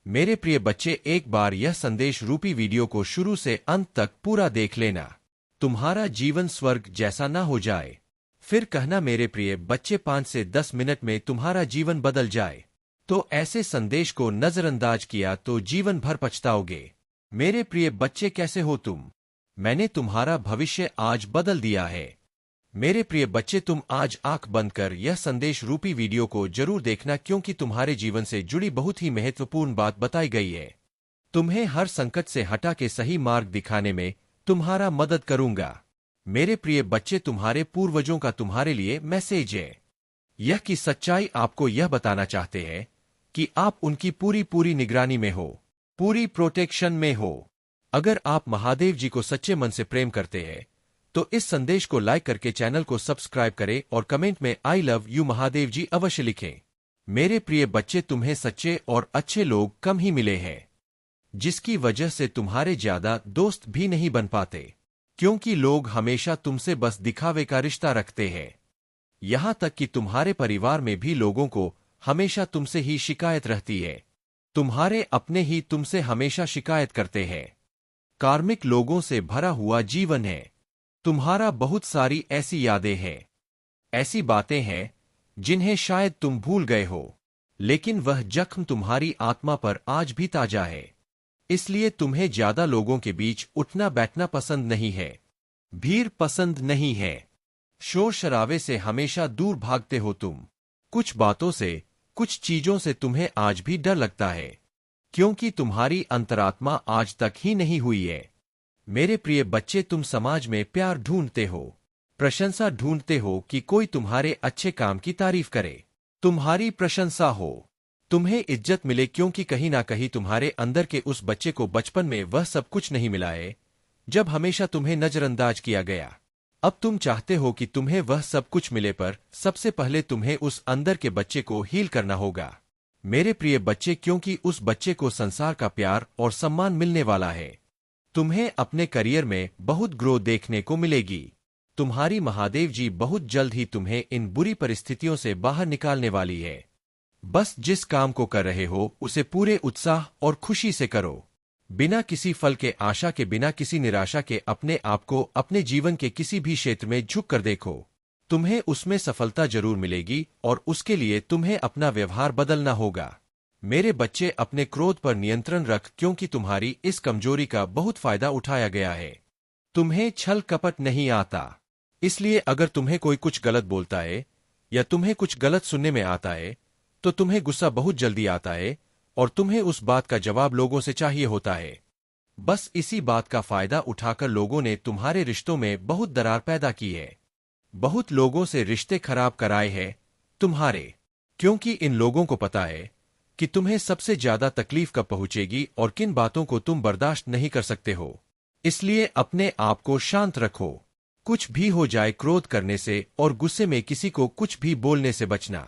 मेरे प्रिय बच्चे, एक बार यह संदेश रूपी वीडियो को शुरू से अंत तक पूरा देख लेना। तुम्हारा जीवन स्वर्ग जैसा ना हो जाए। फिर कहना मेरे प्रिय बच्चे 5 से 10 मिनट में तुम्हारा जीवन बदल जाए। तो ऐसे संदेश को नजरअंदाज किया तो जीवन भर पछताओगे। मेरे प्रिय बच्चे, कैसे हो तुम? मैंने तुम्हारा भविष्य आज बदल दिया है। मेरे प्रिय बच्चे, तुम आज आंख बंद कर यह संदेश रूपी वीडियो को जरूर देखना, क्योंकि तुम्हारे जीवन से जुड़ी बहुत ही महत्वपूर्ण बात बताई गई है। तुम्हें हर संकट से हटा के सही मार्ग दिखाने में तुम्हारा मदद करूंगा। मेरे प्रिय बच्चे, तुम्हारे पूर्वजों का तुम्हारे लिए मैसेज है। यह की सच्चाई आपको यह बताना चाहते हैं कि आप उनकी पूरी निगरानी में हो, पूरी प्रोटेक्शन में हो। अगर आप महादेव जी को सच्चे मन से प्रेम करते हैं तो इस संदेश को लाइक करके चैनल को सब्सक्राइब करें और कमेंट में आई लव यू महादेव जी अवश्य लिखें। मेरे प्रिय बच्चे, तुम्हें सच्चे और अच्छे लोग कम ही मिले हैं, जिसकी वजह से तुम्हारे ज्यादा दोस्त भी नहीं बन पाते, क्योंकि लोग हमेशा तुमसे बस दिखावे का रिश्ता रखते हैं। यहां तक कि तुम्हारे परिवार में भी लोगों को हमेशा तुमसे ही शिकायत रहती है। तुम्हारे अपने ही तुमसे हमेशा शिकायत करते हैं। कार्मिक लोगों से भरा हुआ जीवन है। तुम्हारा बहुत सारी ऐसी यादें हैं, ऐसी बातें हैं जिन्हें शायद तुम भूल गए हो, लेकिन वह जख्म तुम्हारी आत्मा पर आज भी ताजा है। इसलिए तुम्हें ज्यादा लोगों के बीच उठना बैठना पसंद नहीं है, भीड़ पसंद नहीं है, शोर शराबे से हमेशा दूर भागते हो तुम। कुछ बातों से, कुछ चीजों से तुम्हें आज भी डर लगता है, क्योंकि तुम्हारी अंतरात्मा आज तक ही नहीं हुई है। मेरे प्रिय बच्चे, तुम समाज में प्यार ढूंढते हो, प्रशंसा ढूंढते हो कि कोई तुम्हारे अच्छे काम की तारीफ करे, तुम्हारी प्रशंसा हो, तुम्हें इज्जत मिले, क्योंकि कहीं ना कहीं तुम्हारे अंदर के उस बच्चे को बचपन में वह सब कुछ नहीं मिला है जब हमेशा तुम्हें नजरअंदाज किया गया। अब तुम चाहते हो कि तुम्हें वह सब कुछ मिले, पर सबसे पहले तुम्हें उस अंदर के बच्चे को हील करना होगा। मेरे प्रिय बच्चे, क्योंकि उस बच्चे को संसार का प्यार और सम्मान मिलने वाला है। तुम्हें अपने करियर में बहुत ग्रोथ देखने को मिलेगी। तुम्हारी महादेव जी बहुत जल्द ही तुम्हें इन बुरी परिस्थितियों से बाहर निकालने वाली है। बस जिस काम को कर रहे हो उसे पूरे उत्साह और खुशी से करो, बिना किसी फल के आशा के, बिना किसी निराशा के। अपने आप को अपने जीवन के किसी भी क्षेत्र में झुक कर देखो, तुम्हें उसमें सफलता जरूर मिलेगी, और उसके लिए तुम्हें अपना व्यवहार बदलना होगा। मेरे बच्चे, अपने क्रोध पर नियंत्रण रख, क्योंकि तुम्हारी इस कमजोरी का बहुत फायदा उठाया गया है। तुम्हें छल कपट नहीं आता, इसलिए अगर तुम्हें कोई कुछ गलत बोलता है या तुम्हें कुछ गलत सुनने में आता है तो तुम्हें गुस्सा बहुत जल्दी आता है, और तुम्हें उस बात का जवाब लोगों से चाहिए होता है। बस इसी बात का फायदा उठाकर लोगों ने तुम्हारे रिश्तों में बहुत दरार पैदा की है। बहुत लोगों से रिश्ते खराब कराए हैं तुम्हारे, क्योंकि इन लोगों को पता है कि तुम्हें सबसे ज्यादा तकलीफ कब पहुंचेगी और किन बातों को तुम बर्दाश्त नहीं कर सकते हो। इसलिए अपने आप को शांत रखो। कुछ भी हो जाए, क्रोध करने से और गुस्से में किसी को कुछ भी बोलने से बचना।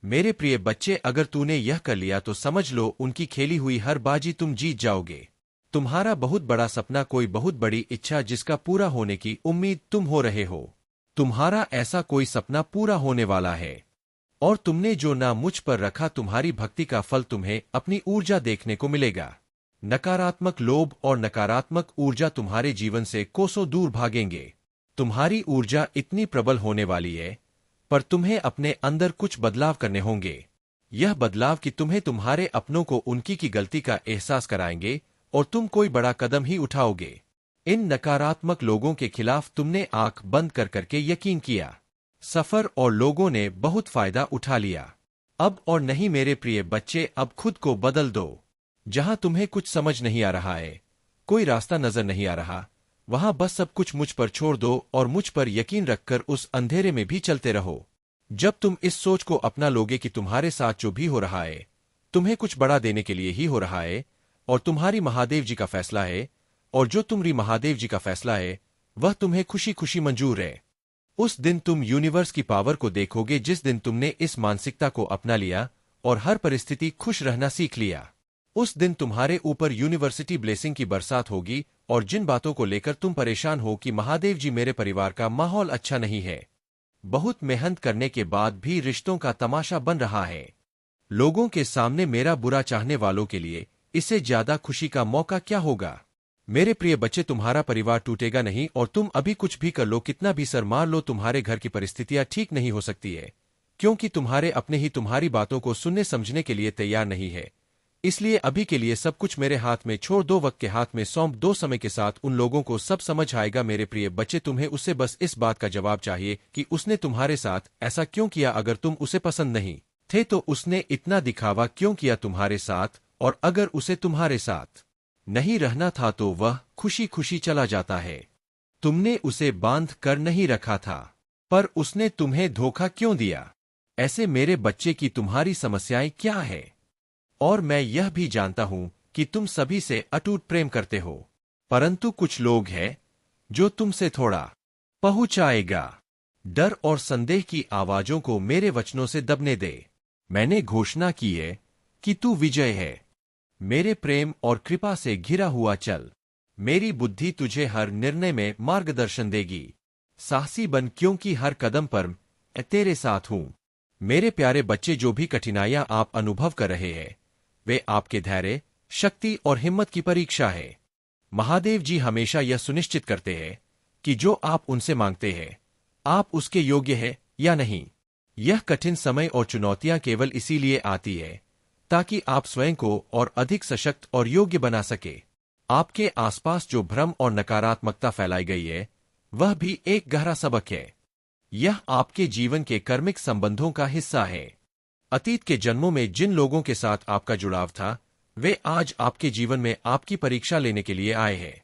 मेरे प्रिय बच्चे, अगर तूने यह कर लिया तो समझ लो उनकी खेली हुई हर बाजी तुम जीत जाओगे। तुम्हारा बहुत बड़ा सपना, कोई बहुत बड़ी इच्छा जिसका पूरा होने की उम्मीद तुम हो रहे हो, तुम्हारा ऐसा कोई सपना पूरा होने वाला है। और तुमने जो नाम मुझ पर रखा, तुम्हारी भक्ति का फल तुम्हें अपनी ऊर्जा देखने को मिलेगा। नकारात्मक लोभ और नकारात्मक ऊर्जा तुम्हारे जीवन से कोसों दूर भागेंगे। तुम्हारी ऊर्जा इतनी प्रबल होने वाली है, पर तुम्हें अपने अंदर कुछ बदलाव करने होंगे। यह बदलाव कि तुम्हें तुम्हारे अपनों को उनकी की गलती का एहसास कराएंगे और तुम कोई बड़ा कदम ही उठाओगे। इन नकारात्मक लोगों के खिलाफ तुमने आंख बंद कर करके यकीन किया, सफर और लोगों ने बहुत फायदा उठा लिया। अब और नहीं मेरे प्रिय बच्चे, अब खुद को बदल दो। जहां तुम्हें कुछ समझ नहीं आ रहा है, कोई रास्ता नजर नहीं आ रहा, वहां बस सब कुछ मुझ पर छोड़ दो और मुझ पर यकीन रखकर उस अंधेरे में भी चलते रहो। जब तुम इस सोच को अपना लोगे कि तुम्हारे साथ जो भी हो रहा है तुम्हें कुछ बड़ा देने के लिए ही हो रहा है, और तुम्हारी महादेव जी का फैसला है, और जो तुम्हारी महादेव जी का फैसला है वह तुम्हें खुशी खुशी मंजूर है, उस दिन तुम यूनिवर्स की पावर को देखोगे। जिस दिन तुमने इस मानसिकता को अपना लिया और हर परिस्थिति खुश रहना सीख लिया, उस दिन तुम्हारे ऊपर यूनिवर्सिटी ब्लेसिंग की बरसात होगी। और जिन बातों को लेकर तुम परेशान हो कि महादेव जी मेरे परिवार का माहौल अच्छा नहीं है, बहुत मेहनत करने के बाद भी रिश्तों का तमाशा बन रहा है, लोगों के सामने मेरा बुरा चाहने वालों के लिए इससे ज्यादा खुशी का मौका क्या होगा। मेरे प्रिय बच्चे, तुम्हारा परिवार टूटेगा नहीं, और तुम अभी कुछ भी कर लो, कितना भी सर मार लो, तुम्हारे घर की परिस्थितियां ठीक नहीं हो सकती है, क्योंकि तुम्हारे अपने ही तुम्हारी बातों को सुनने समझने के लिए तैयार नहीं है। इसलिए अभी के लिए सब कुछ मेरे हाथ में छोड़ दो, वक्त के हाथ में सौंप दो, समय के साथ उन लोगों को सब समझ आएगा। मेरे प्रिय बच्चे, तुम्हें उससे बस इस बात का जवाब चाहिए कि उसने तुम्हारे साथ ऐसा क्यों किया। अगर तुम उसे पसंद नहीं थे तो उसने इतना दिखावा क्यों किया तुम्हारे साथ, और अगर उसे तुम्हारे साथ नहीं रहना था तो वह खुशी खुशी चला जाता है। तुमने उसे बांध कर नहीं रखा था, पर उसने तुम्हें धोखा क्यों दिया। ऐसे मेरे बच्चे की तुम्हारी समस्याएं क्या है, और मैं यह भी जानता हूं कि तुम सभी से अटूट प्रेम करते हो, परंतु कुछ लोग हैं जो तुमसे थोड़ा पहुंचाएगा। डर और संदेह की आवाजों को मेरे वचनों से दबने दे। मैंने घोषणा की है कि तू विजय है। मेरे प्रेम और कृपा से घिरा हुआ चल। मेरी बुद्धि तुझे हर निर्णय में मार्गदर्शन देगी। साहसी बन, क्योंकि हर कदम पर मैं तेरे साथ हूं। मेरे प्यारे बच्चे, जो भी कठिनाइयां आप अनुभव कर रहे हैं वे आपके धैर्य, शक्ति और हिम्मत की परीक्षा है। महादेव जी हमेशा यह सुनिश्चित करते हैं कि जो आप उनसे मांगते हैं आप उसके योग्य है या नहीं। यह कठिन समय और चुनौतियां केवल इसीलिए आती है ताकि आप स्वयं को और अधिक सशक्त और योग्य बना सके। आपके आसपास जो भ्रम और नकारात्मकता फैलाई गई है वह भी एक गहरा सबक है। यह आपके जीवन के कर्मिक संबंधों का हिस्सा है। अतीत के जन्मों में जिन लोगों के साथ आपका जुड़ाव था वे आज आपके जीवन में आपकी परीक्षा लेने के लिए आए हैं।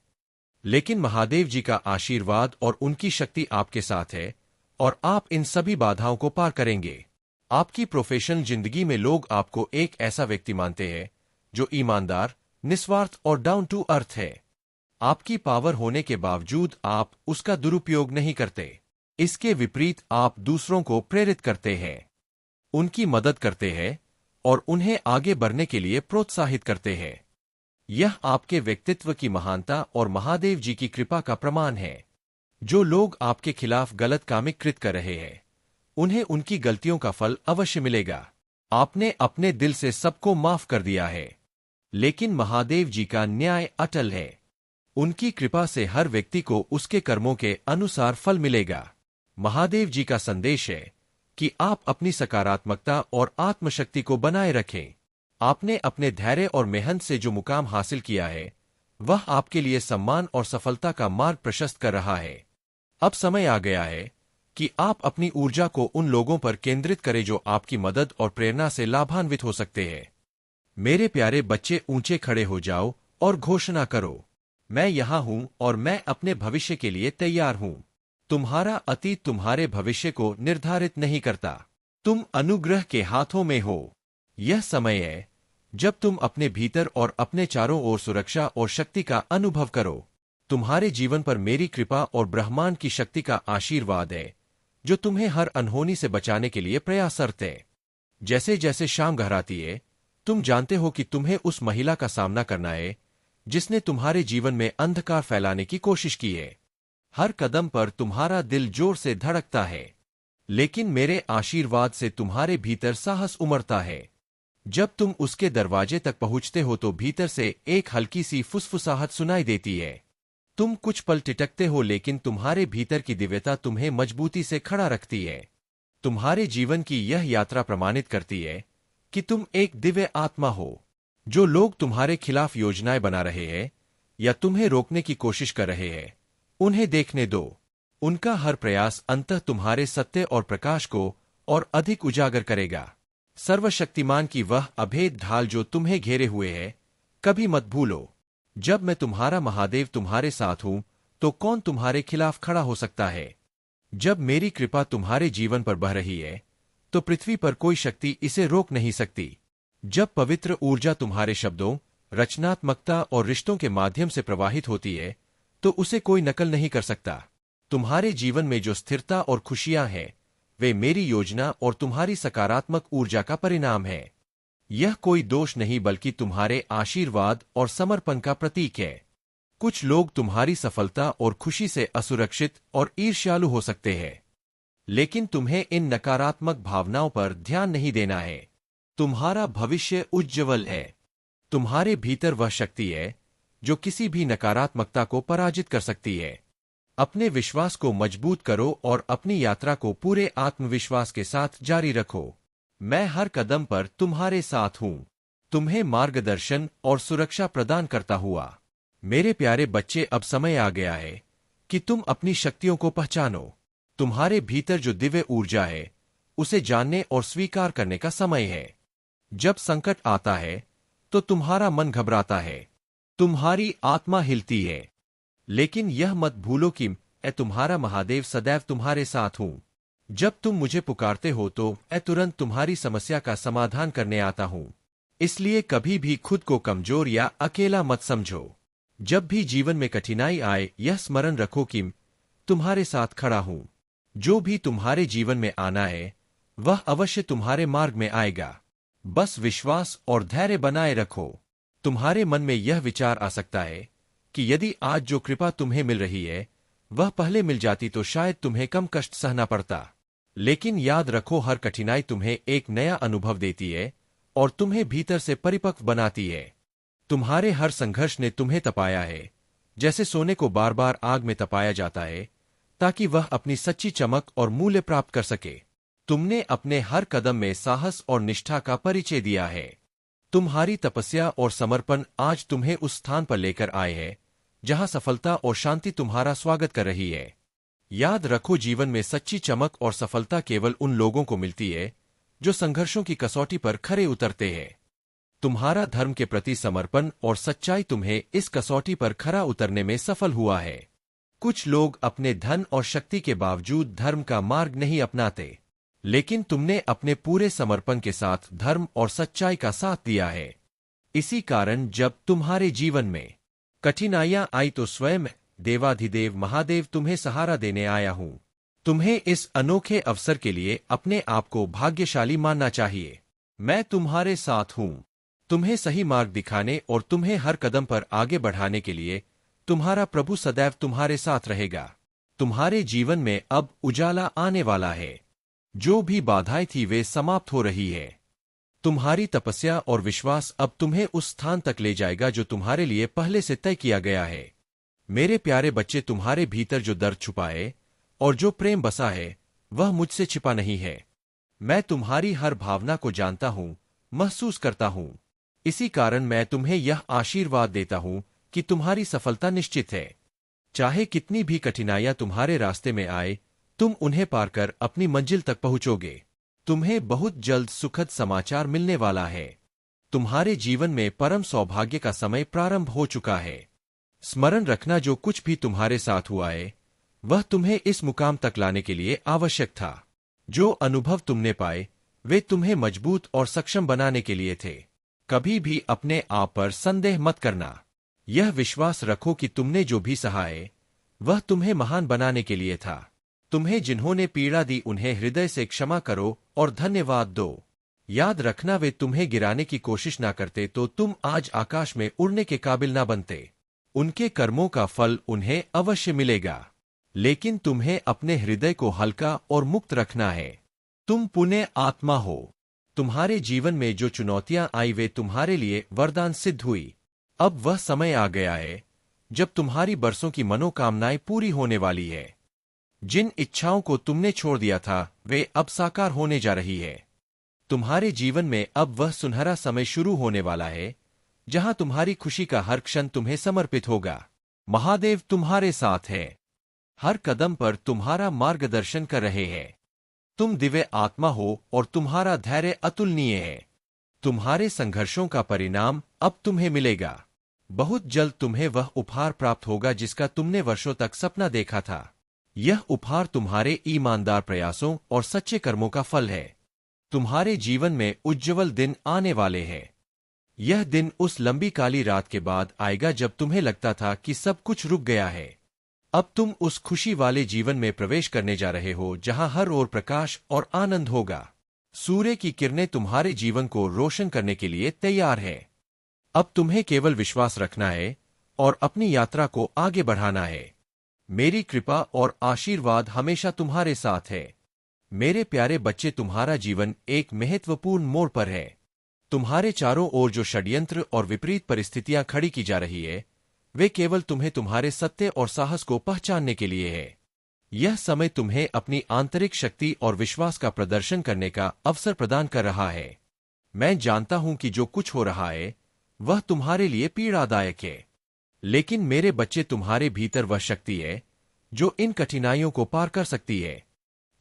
लेकिन महादेव जी का आशीर्वाद और उनकी शक्ति आपके साथ है, और आप इन सभी बाधाओं को पार करेंगे। आपकी प्रोफेशनल जिंदगी में लोग आपको एक ऐसा व्यक्ति मानते हैं जो ईमानदार, निस्वार्थ और डाउन टू अर्थ है। आपकी पावर होने के बावजूद आप उसका दुरुपयोग नहीं करते। इसके विपरीत आप दूसरों को प्रेरित करते हैं, उनकी मदद करते हैं और उन्हें आगे बढ़ने के लिए प्रोत्साहित करते हैं। यह आपके व्यक्तित्व की महानता और महादेव जी की कृपा का प्रमाण है। जो लोग आपके खिलाफ गलत कामिक कृत कर रहे हैं उन्हें उनकी गलतियों का फल अवश्य मिलेगा। आपने अपने दिल से सबको माफ कर दिया है, लेकिन महादेव जी का न्याय अटल है। उनकी कृपा से हर व्यक्ति को उसके कर्मों के अनुसार फल मिलेगा। महादेव जी का संदेश है कि आप अपनी सकारात्मकता और आत्मशक्ति को बनाए रखें। आपने अपने धैर्य और मेहनत से जो मुकाम हासिल किया है वह आपके लिए सम्मान और सफलता का मार्ग प्रशस्त कर रहा है। अब समय आ गया है कि आप अपनी ऊर्जा को उन लोगों पर केंद्रित करें जो आपकी मदद और प्रेरणा से लाभान्वित हो सकते हैं। मेरे प्यारे बच्चे, ऊंचे खड़े हो जाओ और घोषणा करो, मैं यहां हूं और मैं अपने भविष्य के लिए तैयार हूं। तुम्हारा अतीत तुम्हारे भविष्य को निर्धारित नहीं करता। तुम अनुग्रह के हाथों में हो। यह समय है जब तुम अपने भीतर और अपने चारों ओर सुरक्षा और शक्ति का अनुभव करो। तुम्हारे जीवन पर मेरी कृपा और ब्रह्मांड की शक्ति का आशीर्वाद है जो तुम्हें हर अनहोनी से बचाने के लिए प्रयासरत है। जैसे जैसे शाम गहराती है तुम जानते हो कि तुम्हें उस महिला का सामना करना है जिसने तुम्हारे जीवन में अंधकार फैलाने की कोशिश की है। हर कदम पर तुम्हारा दिल जोर से धड़कता है, लेकिन मेरे आशीर्वाद से तुम्हारे भीतर साहस उमड़ता है। जब तुम उसके दरवाजे तक पहुंचते हो तो भीतर से एक हल्की सी फुसफुसाहट सुनाई देती है। तुम कुछ पल टिटकते हो, लेकिन तुम्हारे भीतर की दिव्यता तुम्हें मजबूती से खड़ा रखती है। तुम्हारे जीवन की यह यात्रा प्रमाणित करती है कि तुम एक दिव्य आत्मा हो। जो लोग तुम्हारे खिलाफ योजनाएं बना रहे हैं या तुम्हें रोकने की कोशिश कर रहे हैं उन्हें देखने दो। उनका हर प्रयास अंततः तुम्हारे सत्य और प्रकाश को और अधिक उजागर करेगा। सर्वशक्तिमान की वह अभेद ढाल जो तुम्हें घेरे हुए है कभी मत भूलो। जब मैं तुम्हारा महादेव तुम्हारे साथ हूं तो कौन तुम्हारे खिलाफ खड़ा हो सकता है। जब मेरी कृपा तुम्हारे जीवन पर बह रही है तो पृथ्वी पर कोई शक्ति इसे रोक नहीं सकती। जब पवित्र ऊर्जा तुम्हारे शब्दों, रचनात्मकता और रिश्तों के माध्यम से प्रवाहित होती है तो उसे कोई नकल नहीं कर सकता। तुम्हारे जीवन में जो स्थिरता और खुशियां हैं वे मेरी योजना और तुम्हारी सकारात्मक ऊर्जा का परिणाम है। यह कोई दोष नहीं बल्कि तुम्हारे आशीर्वाद और समर्पण का प्रतीक है। कुछ लोग तुम्हारी सफलता और खुशी से असुरक्षित और ईर्ष्यालु हो सकते हैं, लेकिन तुम्हें इन नकारात्मक भावनाओं पर ध्यान नहीं देना है। तुम्हारा भविष्य उज्ज्वल है। तुम्हारे भीतर वह शक्ति है जो किसी भी नकारात्मकता को पराजित कर सकती है। अपने विश्वास को मजबूत करो और अपनी यात्रा को पूरे आत्मविश्वास के साथ जारी रखो। मैं हर कदम पर तुम्हारे साथ हूँ, तुम्हें मार्गदर्शन और सुरक्षा प्रदान करता हुआ। मेरे प्यारे बच्चे, अब समय आ गया है कि तुम अपनी शक्तियों को पहचानो। तुम्हारे भीतर जो दिव्य ऊर्जा है उसे जानने और स्वीकार करने का समय है। जब संकट आता है तो तुम्हारा मन घबराता है, तुम्हारी आत्मा हिलती है, लेकिन यह मत भूलो कि मैं तुम्हारा महादेव सदैव तुम्हारे साथ हूँ। जब तुम मुझे पुकारते हो तो मैं तुरंत तुम्हारी समस्या का समाधान करने आता हूँ। इसलिए कभी भी खुद को कमजोर या अकेला मत समझो। जब भी जीवन में कठिनाई आए, यह स्मरण रखो कि तुम्हारे साथ खड़ा हूँ। जो भी तुम्हारे जीवन में आना है वह अवश्य तुम्हारे मार्ग में आएगा। बस विश्वास और धैर्य बनाए रखो। तुम्हारे मन में यह विचार आ सकता है कि यदि आज जो कृपा तुम्हें मिल रही है वह पहले मिल जाती तो शायद तुम्हें कम कष्ट सहना पड़ता। लेकिन याद रखो, हर कठिनाई तुम्हें एक नया अनुभव देती है और तुम्हें भीतर से परिपक्व बनाती है। तुम्हारे हर संघर्ष ने तुम्हें तपाया है, जैसे सोने को बार बार आग में तपाया जाता है ताकि वह अपनी सच्ची चमक और मूल्य प्राप्त कर सके। तुमने अपने हर कदम में साहस और निष्ठा का परिचय दिया है। तुम्हारी तपस्या और समर्पण आज तुम्हें उस स्थान पर लेकर आए हैं जहां सफलता और शांति तुम्हारा स्वागत कर रही है। याद रखो, जीवन में सच्ची चमक और सफलता केवल उन लोगों को मिलती है जो संघर्षों की कसौटी पर खरे उतरते हैं। तुम्हारा धर्म के प्रति समर्पण और सच्चाई तुम्हें इस कसौटी पर खरा उतरने में सफल हुआ है। कुछ लोग अपने धन और शक्ति के बावजूद धर्म का मार्ग नहीं अपनाते, लेकिन तुमने अपने पूरे समर्पण के साथ धर्म और सच्चाई का साथ दिया है। इसी कारण जब तुम्हारे जीवन में कठिनाइयां आई तो स्वयं देवाधिदेव महादेव तुम्हें सहारा देने आया हूं। तुम्हें इस अनोखे अवसर के लिए अपने आप को भाग्यशाली मानना चाहिए। मैं तुम्हारे साथ हूं, तुम्हें सही मार्ग दिखाने और तुम्हें हर कदम पर आगे बढ़ाने के लिए तुम्हारा प्रभु सदैव तुम्हारे साथ रहेगा। तुम्हारे जीवन में अब उजाला आने वाला है। जो भी बाधाएं थी वे समाप्त हो रही है। तुम्हारी तपस्या और विश्वास अब तुम्हें उस स्थान तक ले जाएगा जो तुम्हारे लिए पहले से तय किया गया है। मेरे प्यारे बच्चे, तुम्हारे भीतर जो दर्द छुपा है और जो प्रेम बसा है वह मुझसे छिपा नहीं है। मैं तुम्हारी हर भावना को जानता हूँ, महसूस करता हूँ। इसी कारण मैं तुम्हें यह आशीर्वाद देता हूँ कि तुम्हारी सफलता निश्चित है। चाहे कितनी भी कठिनाइयां तुम्हारे रास्ते में आए, तुम उन्हें पार कर अपनी मंजिल तक पहुंचोगे। तुम्हें बहुत जल्द सुखद समाचार मिलने वाला है। तुम्हारे जीवन में परम सौभाग्य का समय प्रारंभ हो चुका है। स्मरण रखना, जो कुछ भी तुम्हारे साथ हुआ है वह तुम्हें इस मुकाम तक लाने के लिए आवश्यक था। जो अनुभव तुमने पाए वे तुम्हें मजबूत और सक्षम बनाने के लिए थे। कभी भी अपने आप पर संदेह मत करना। यह विश्वास रखो कि तुमने जो भी सहा है वह तुम्हें महान बनाने के लिए था। तुम्हें जिन्होंने पीड़ा दी उन्हें हृदय से क्षमा करो और धन्यवाद दो। याद रखना, वे तुम्हें गिराने की कोशिश ना करते तो तुम आज आकाश में उड़ने के काबिल ना बनते। उनके कर्मों का फल उन्हें अवश्य मिलेगा, लेकिन तुम्हें अपने हृदय को हल्का और मुक्त रखना है। तुम पुण्य आत्मा हो। तुम्हारे जीवन में जो चुनौतियां आई वे तुम्हारे लिए वरदान सिद्ध हुई। अब वह समय आ गया है जब तुम्हारी बरसों की मनोकामनाएं पूरी होने वाली है। जिन इच्छाओं को तुमने छोड़ दिया था वे अब साकार होने जा रही है। तुम्हारे जीवन में अब वह सुनहरा समय शुरू होने वाला है जहां तुम्हारी खुशी का हर क्षण तुम्हें समर्पित होगा। महादेव तुम्हारे साथ है, हर कदम पर तुम्हारा मार्गदर्शन कर रहे हैं। तुम दिव्य आत्मा हो और तुम्हारा धैर्य अतुलनीय है। तुम्हारे संघर्षों का परिणाम अब तुम्हें मिलेगा। बहुत जल्द तुम्हें वह उपहार प्राप्त होगा जिसका तुमने वर्षों तक सपना देखा था। यह उपहार तुम्हारे ईमानदार प्रयासों और सच्चे कर्मों का फल है। तुम्हारे जीवन में उज्ज्वल दिन आने वाले हैं। यह दिन उस लंबी काली रात के बाद आएगा जब तुम्हें लगता था कि सब कुछ रुक गया है। अब तुम उस खुशी वाले जीवन में प्रवेश करने जा रहे हो जहां हर ओर प्रकाश और आनंद होगा। सूर्य की किरणें तुम्हारे जीवन को रोशन करने के लिए तैयार है। अब तुम्हें केवल विश्वास रखना है और अपनी यात्रा को आगे बढ़ाना है। मेरी कृपा और आशीर्वाद हमेशा तुम्हारे साथ है। मेरे प्यारे बच्चे, तुम्हारा जीवन एक महत्वपूर्ण मोड़ पर है। तुम्हारे चारों ओर जो षड्यंत्र और विपरीत परिस्थितियां खड़ी की जा रही है, वे केवल तुम्हें तुम्हारे सत्य और साहस को पहचानने के लिए है। यह समय तुम्हें अपनी आंतरिक शक्ति और विश्वास का प्रदर्शन करने का अवसर प्रदान कर रहा है। मैं जानता हूं कि जो कुछ हो रहा है वह तुम्हारे लिए पीड़ादायक है, लेकिन मेरे बच्चे, तुम्हारे भीतर वह शक्ति है जो इन कठिनाइयों को पार कर सकती है।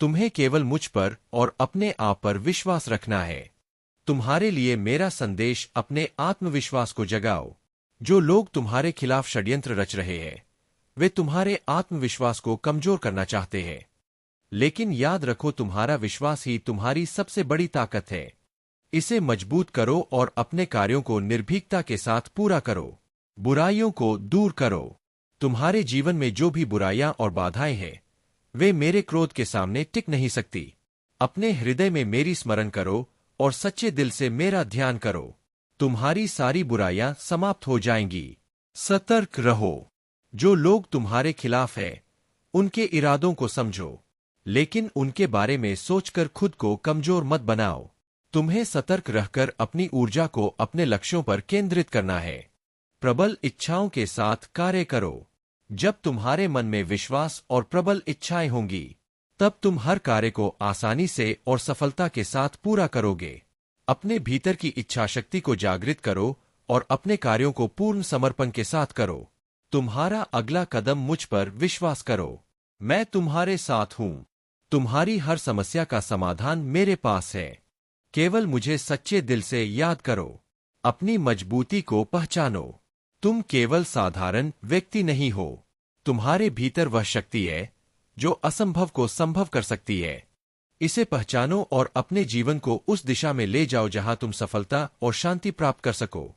तुम्हें केवल मुझ पर और अपने आप पर विश्वास रखना है। तुम्हारे लिए मेरा संदेश, अपने आत्मविश्वास को जगाओ। जो लोग तुम्हारे खिलाफ षड्यंत्र रच रहे हैं, वे तुम्हारे आत्मविश्वास को कमजोर करना चाहते हैं, लेकिन याद रखो, तुम्हारा विश्वास ही तुम्हारी सबसे बड़ी ताकत है। इसे मजबूत करो और अपने कार्यों को निर्भीकता के साथ पूरा करो। बुराइयों को दूर करो। तुम्हारे जीवन में जो भी बुराइयां और बाधाएं हैं, वे मेरे क्रोध के सामने टिक नहीं सकती। अपने हृदय में मेरी स्मरण करो और सच्चे दिल से मेरा ध्यान करो। तुम्हारी सारी बुराइयां समाप्त हो जाएंगी। सतर्क रहो। जो लोग तुम्हारे खिलाफ हैं, उनके इरादों को समझो, लेकिन उनके बारे में सोचकर खुद को कमजोर मत बनाओ। तुम्हें सतर्क रहकर अपनी ऊर्जा को अपने लक्ष्यों पर केंद्रित करना है। प्रबल इच्छाओं के साथ कार्य करो। जब तुम्हारे मन में विश्वास और प्रबल इच्छाएं होंगी, तब तुम हर कार्य को आसानी से और सफलता के साथ पूरा करोगे। अपने भीतर की इच्छा शक्ति को जागृत करो और अपने कार्यों को पूर्ण समर्पण के साथ करो। तुम्हारा अगला कदम, मुझ पर विश्वास करो। मैं तुम्हारे साथ हूं। तुम्हारी हर समस्या का समाधान मेरे पास है। केवल मुझे सच्चे दिल से याद करो। अपनी मजबूती को पहचानो। तुम केवल साधारण व्यक्ति नहीं हो। तुम्हारे भीतर वह शक्ति है जो असंभव को संभव कर सकती है। इसे पहचानो और अपने जीवन को उस दिशा में ले जाओ जहां तुम सफलता और शांति प्राप्त कर सको।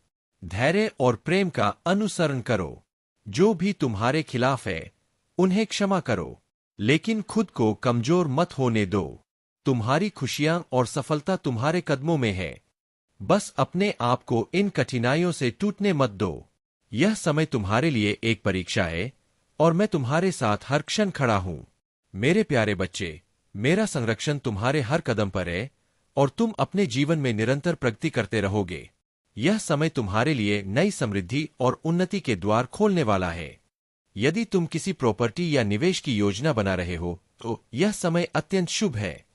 धैर्य और प्रेम का अनुसरण करो। जो भी तुम्हारे खिलाफ है, उन्हें क्षमा करो, लेकिन खुद को कमजोर मत होने दो। तुम्हारी खुशियां और सफलता तुम्हारे कदमों में है। बस अपने आप को इन कठिनाइयों से टूटने मत दो। यह समय तुम्हारे लिए एक परीक्षा है और मैं तुम्हारे साथ हर क्षण खड़ा हूं। मेरे प्यारे बच्चे, मेरा संरक्षण तुम्हारे हर कदम पर है और तुम अपने जीवन में निरंतर प्रगति करते रहोगे। यह समय तुम्हारे लिए नई समृद्धि और उन्नति के द्वार खोलने वाला है। यदि तुम किसी प्रॉपर्टी या निवेश की योजना बना रहे हो, तो यह समय अत्यंत शुभ है।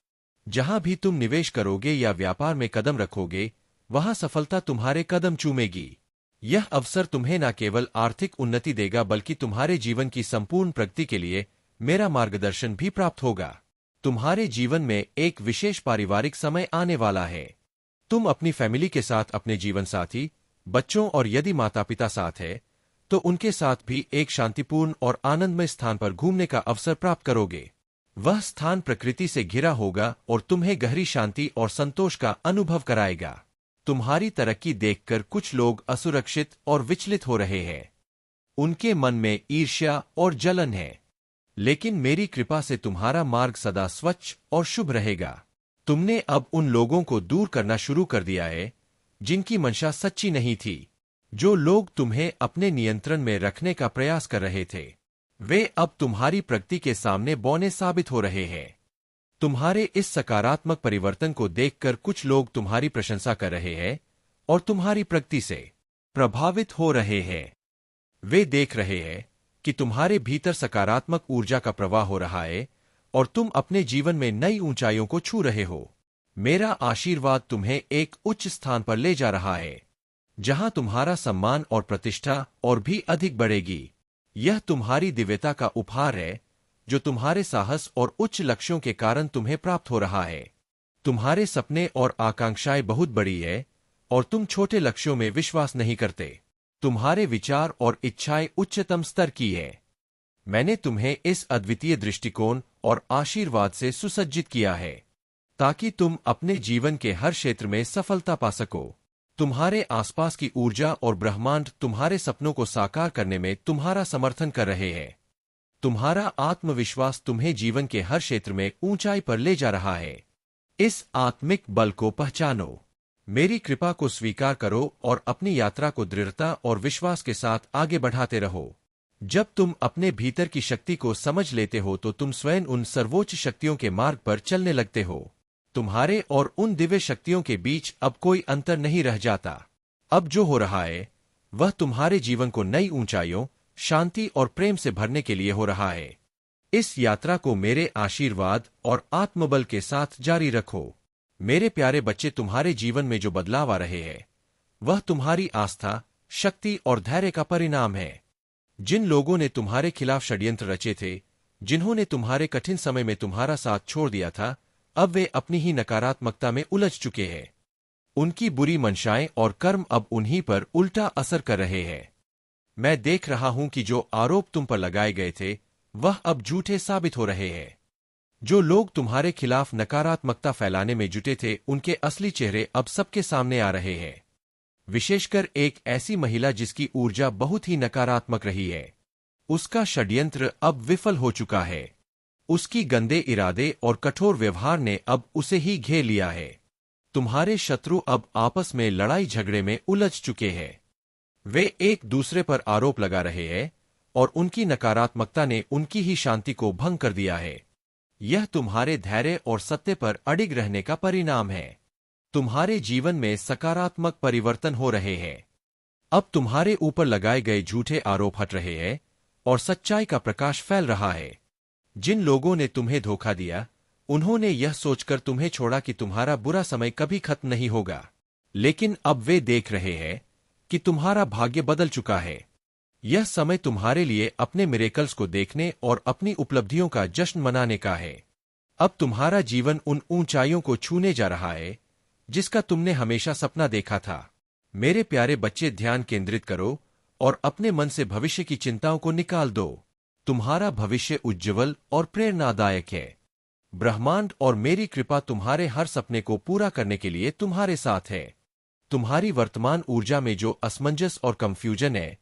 जहां भी तुम निवेश करोगे या व्यापार में कदम रखोगे, वहां सफलता तुम्हारे कदम चूमेगी। यह अवसर तुम्हें न केवल आर्थिक उन्नति देगा, बल्कि तुम्हारे जीवन की संपूर्ण प्रगति के लिए मेरा मार्गदर्शन भी प्राप्त होगा। तुम्हारे जीवन में एक विशेष पारिवारिक समय आने वाला है। तुम अपनी फैमिली के साथ, अपने जीवन साथी, बच्चों और यदि माता पिता साथ है, तो उनके साथ भी एक शांतिपूर्ण और आनंदमय स्थान पर घूमने का अवसर प्राप्त करोगे। वह स्थान प्रकृति से घिरा होगा और तुम्हें गहरी शांति और संतोष का अनुभव कराएगा। तुम्हारी तरक्की देखकर कुछ लोग असुरक्षित और विचलित हो रहे हैं। उनके मन में ईर्ष्या और जलन है, लेकिन मेरी कृपा से तुम्हारा मार्ग सदा स्वच्छ और शुभ रहेगा। तुमने अब उन लोगों को दूर करना शुरू कर दिया है जिनकी मंशा सच्ची नहीं थी। जो लोग तुम्हें अपने नियंत्रण में रखने का प्रयास कर रहे थे, वे अब तुम्हारी प्रगति के सामने बौने साबित हो रहे हैं। तुम्हारे इस सकारात्मक परिवर्तन को देखकर कुछ लोग तुम्हारी प्रशंसा कर रहे हैं और तुम्हारी प्रगति से प्रभावित हो रहे हैं। वे देख रहे हैं कि तुम्हारे भीतर सकारात्मक ऊर्जा का प्रवाह हो रहा है और तुम अपने जीवन में नई ऊंचाइयों को छू रहे हो। मेरा आशीर्वाद तुम्हें एक उच्च स्थान पर ले जा रहा है, जहां तुम्हारा सम्मान और प्रतिष्ठा और भी अधिक बढ़ेगी। यह तुम्हारी दिव्यता का उपहार है जो तुम्हारे साहस और उच्च लक्ष्यों के कारण तुम्हें प्राप्त हो रहा है। तुम्हारे सपने और आकांक्षाएं बहुत बड़ी है और तुम छोटे लक्ष्यों में विश्वास नहीं करते। तुम्हारे विचार और इच्छाएं उच्चतम स्तर की है। मैंने तुम्हें इस अद्वितीय दृष्टिकोण और आशीर्वाद से सुसज्जित किया है ताकि तुम अपने जीवन के हर क्षेत्र में सफलता पा सको। तुम्हारे आसपास की ऊर्जा और ब्रह्मांड तुम्हारे सपनों को साकार करने में तुम्हारा समर्थन कर रहे हैं। तुम्हारा आत्मविश्वास तुम्हें जीवन के हर क्षेत्र में ऊंचाई पर ले जा रहा है। इस आत्मिक बल को पहचानो, मेरी कृपा को स्वीकार करो और अपनी यात्रा को दृढ़ता और विश्वास के साथ आगे बढ़ाते रहो। जब तुम अपने भीतर की शक्ति को समझ लेते हो तो तुम स्वयं उन सर्वोच्च शक्तियों के मार्ग पर चलने लगते हो। तुम्हारे और उन दिव्य शक्तियों के बीच अब कोई अंतर नहीं रह जाता। अब जो हो रहा है वह तुम्हारे जीवन को नई ऊंचाइयों, शांति और प्रेम से भरने के लिए हो रहा है। इस यात्रा को मेरे आशीर्वाद और आत्मबल के साथ जारी रखो। मेरे प्यारे बच्चे, तुम्हारे जीवन में जो बदलाव आ रहे हैं वह तुम्हारी आस्था, शक्ति और धैर्य का परिणाम है। जिन लोगों ने तुम्हारे खिलाफ षड्यंत्र रचे थे, जिन्होंने तुम्हारे कठिन समय में तुम्हारा साथ छोड़ दिया था, अब वे अपनी ही नकारात्मकता में उलझ चुके हैं। उनकी बुरी मंशाएं और कर्म अब उन्हीं पर उल्टा असर कर रहे हैं। मैं देख रहा हूं कि जो आरोप तुम पर लगाए गए थे वह अब झूठे साबित हो रहे हैं। जो लोग तुम्हारे खिलाफ नकारात्मकता फैलाने में जुटे थे, उनके असली चेहरे अब सबके सामने आ रहे हैं। विशेषकर एक ऐसी महिला जिसकी ऊर्जा बहुत ही नकारात्मक रही है। उसका षड्यंत्र अब विफल हो चुका है। उसकी गंदे इरादे और कठोर व्यवहार ने अब उसे ही घेर लिया है। तुम्हारे शत्रु अब आपस में लड़ाई झगड़े में उलझ चुके हैं। वे एक दूसरे पर आरोप लगा रहे हैं और उनकी नकारात्मकता ने उनकी ही शांति को भंग कर दिया है। यह तुम्हारे धैर्य और सत्य पर अडिग रहने का परिणाम है। तुम्हारे जीवन में सकारात्मक परिवर्तन हो रहे हैं। अब तुम्हारे ऊपर लगाए गए झूठे आरोप हट रहे हैं और सच्चाई का प्रकाश फैल रहा है। जिन लोगों ने तुम्हें धोखा दिया, उन्होंने यह सोचकर तुम्हें छोड़ा कि तुम्हारा बुरा समय कभी खत्म नहीं होगा, लेकिन अब वे देख रहे हैं कि तुम्हारा भाग्य बदल चुका है। यह समय तुम्हारे लिए अपने मिरेकल्स को देखने और अपनी उपलब्धियों का जश्न मनाने का है। अब तुम्हारा जीवन उन ऊंचाइयों को छूने जा रहा है जिसका तुमने हमेशा सपना देखा था। मेरे प्यारे बच्चे, ध्यान केंद्रित करो और अपने मन से भविष्य की चिंताओं को निकाल दो। तुम्हारा भविष्य उज्ज्वल और प्रेरणादायक है। ब्रह्मांड और मेरी कृपा तुम्हारे हर सपने को पूरा करने के लिए तुम्हारे साथ है। तुम्हारी वर्तमान ऊर्जा में जो असमंजस और कंफ्यूजन है,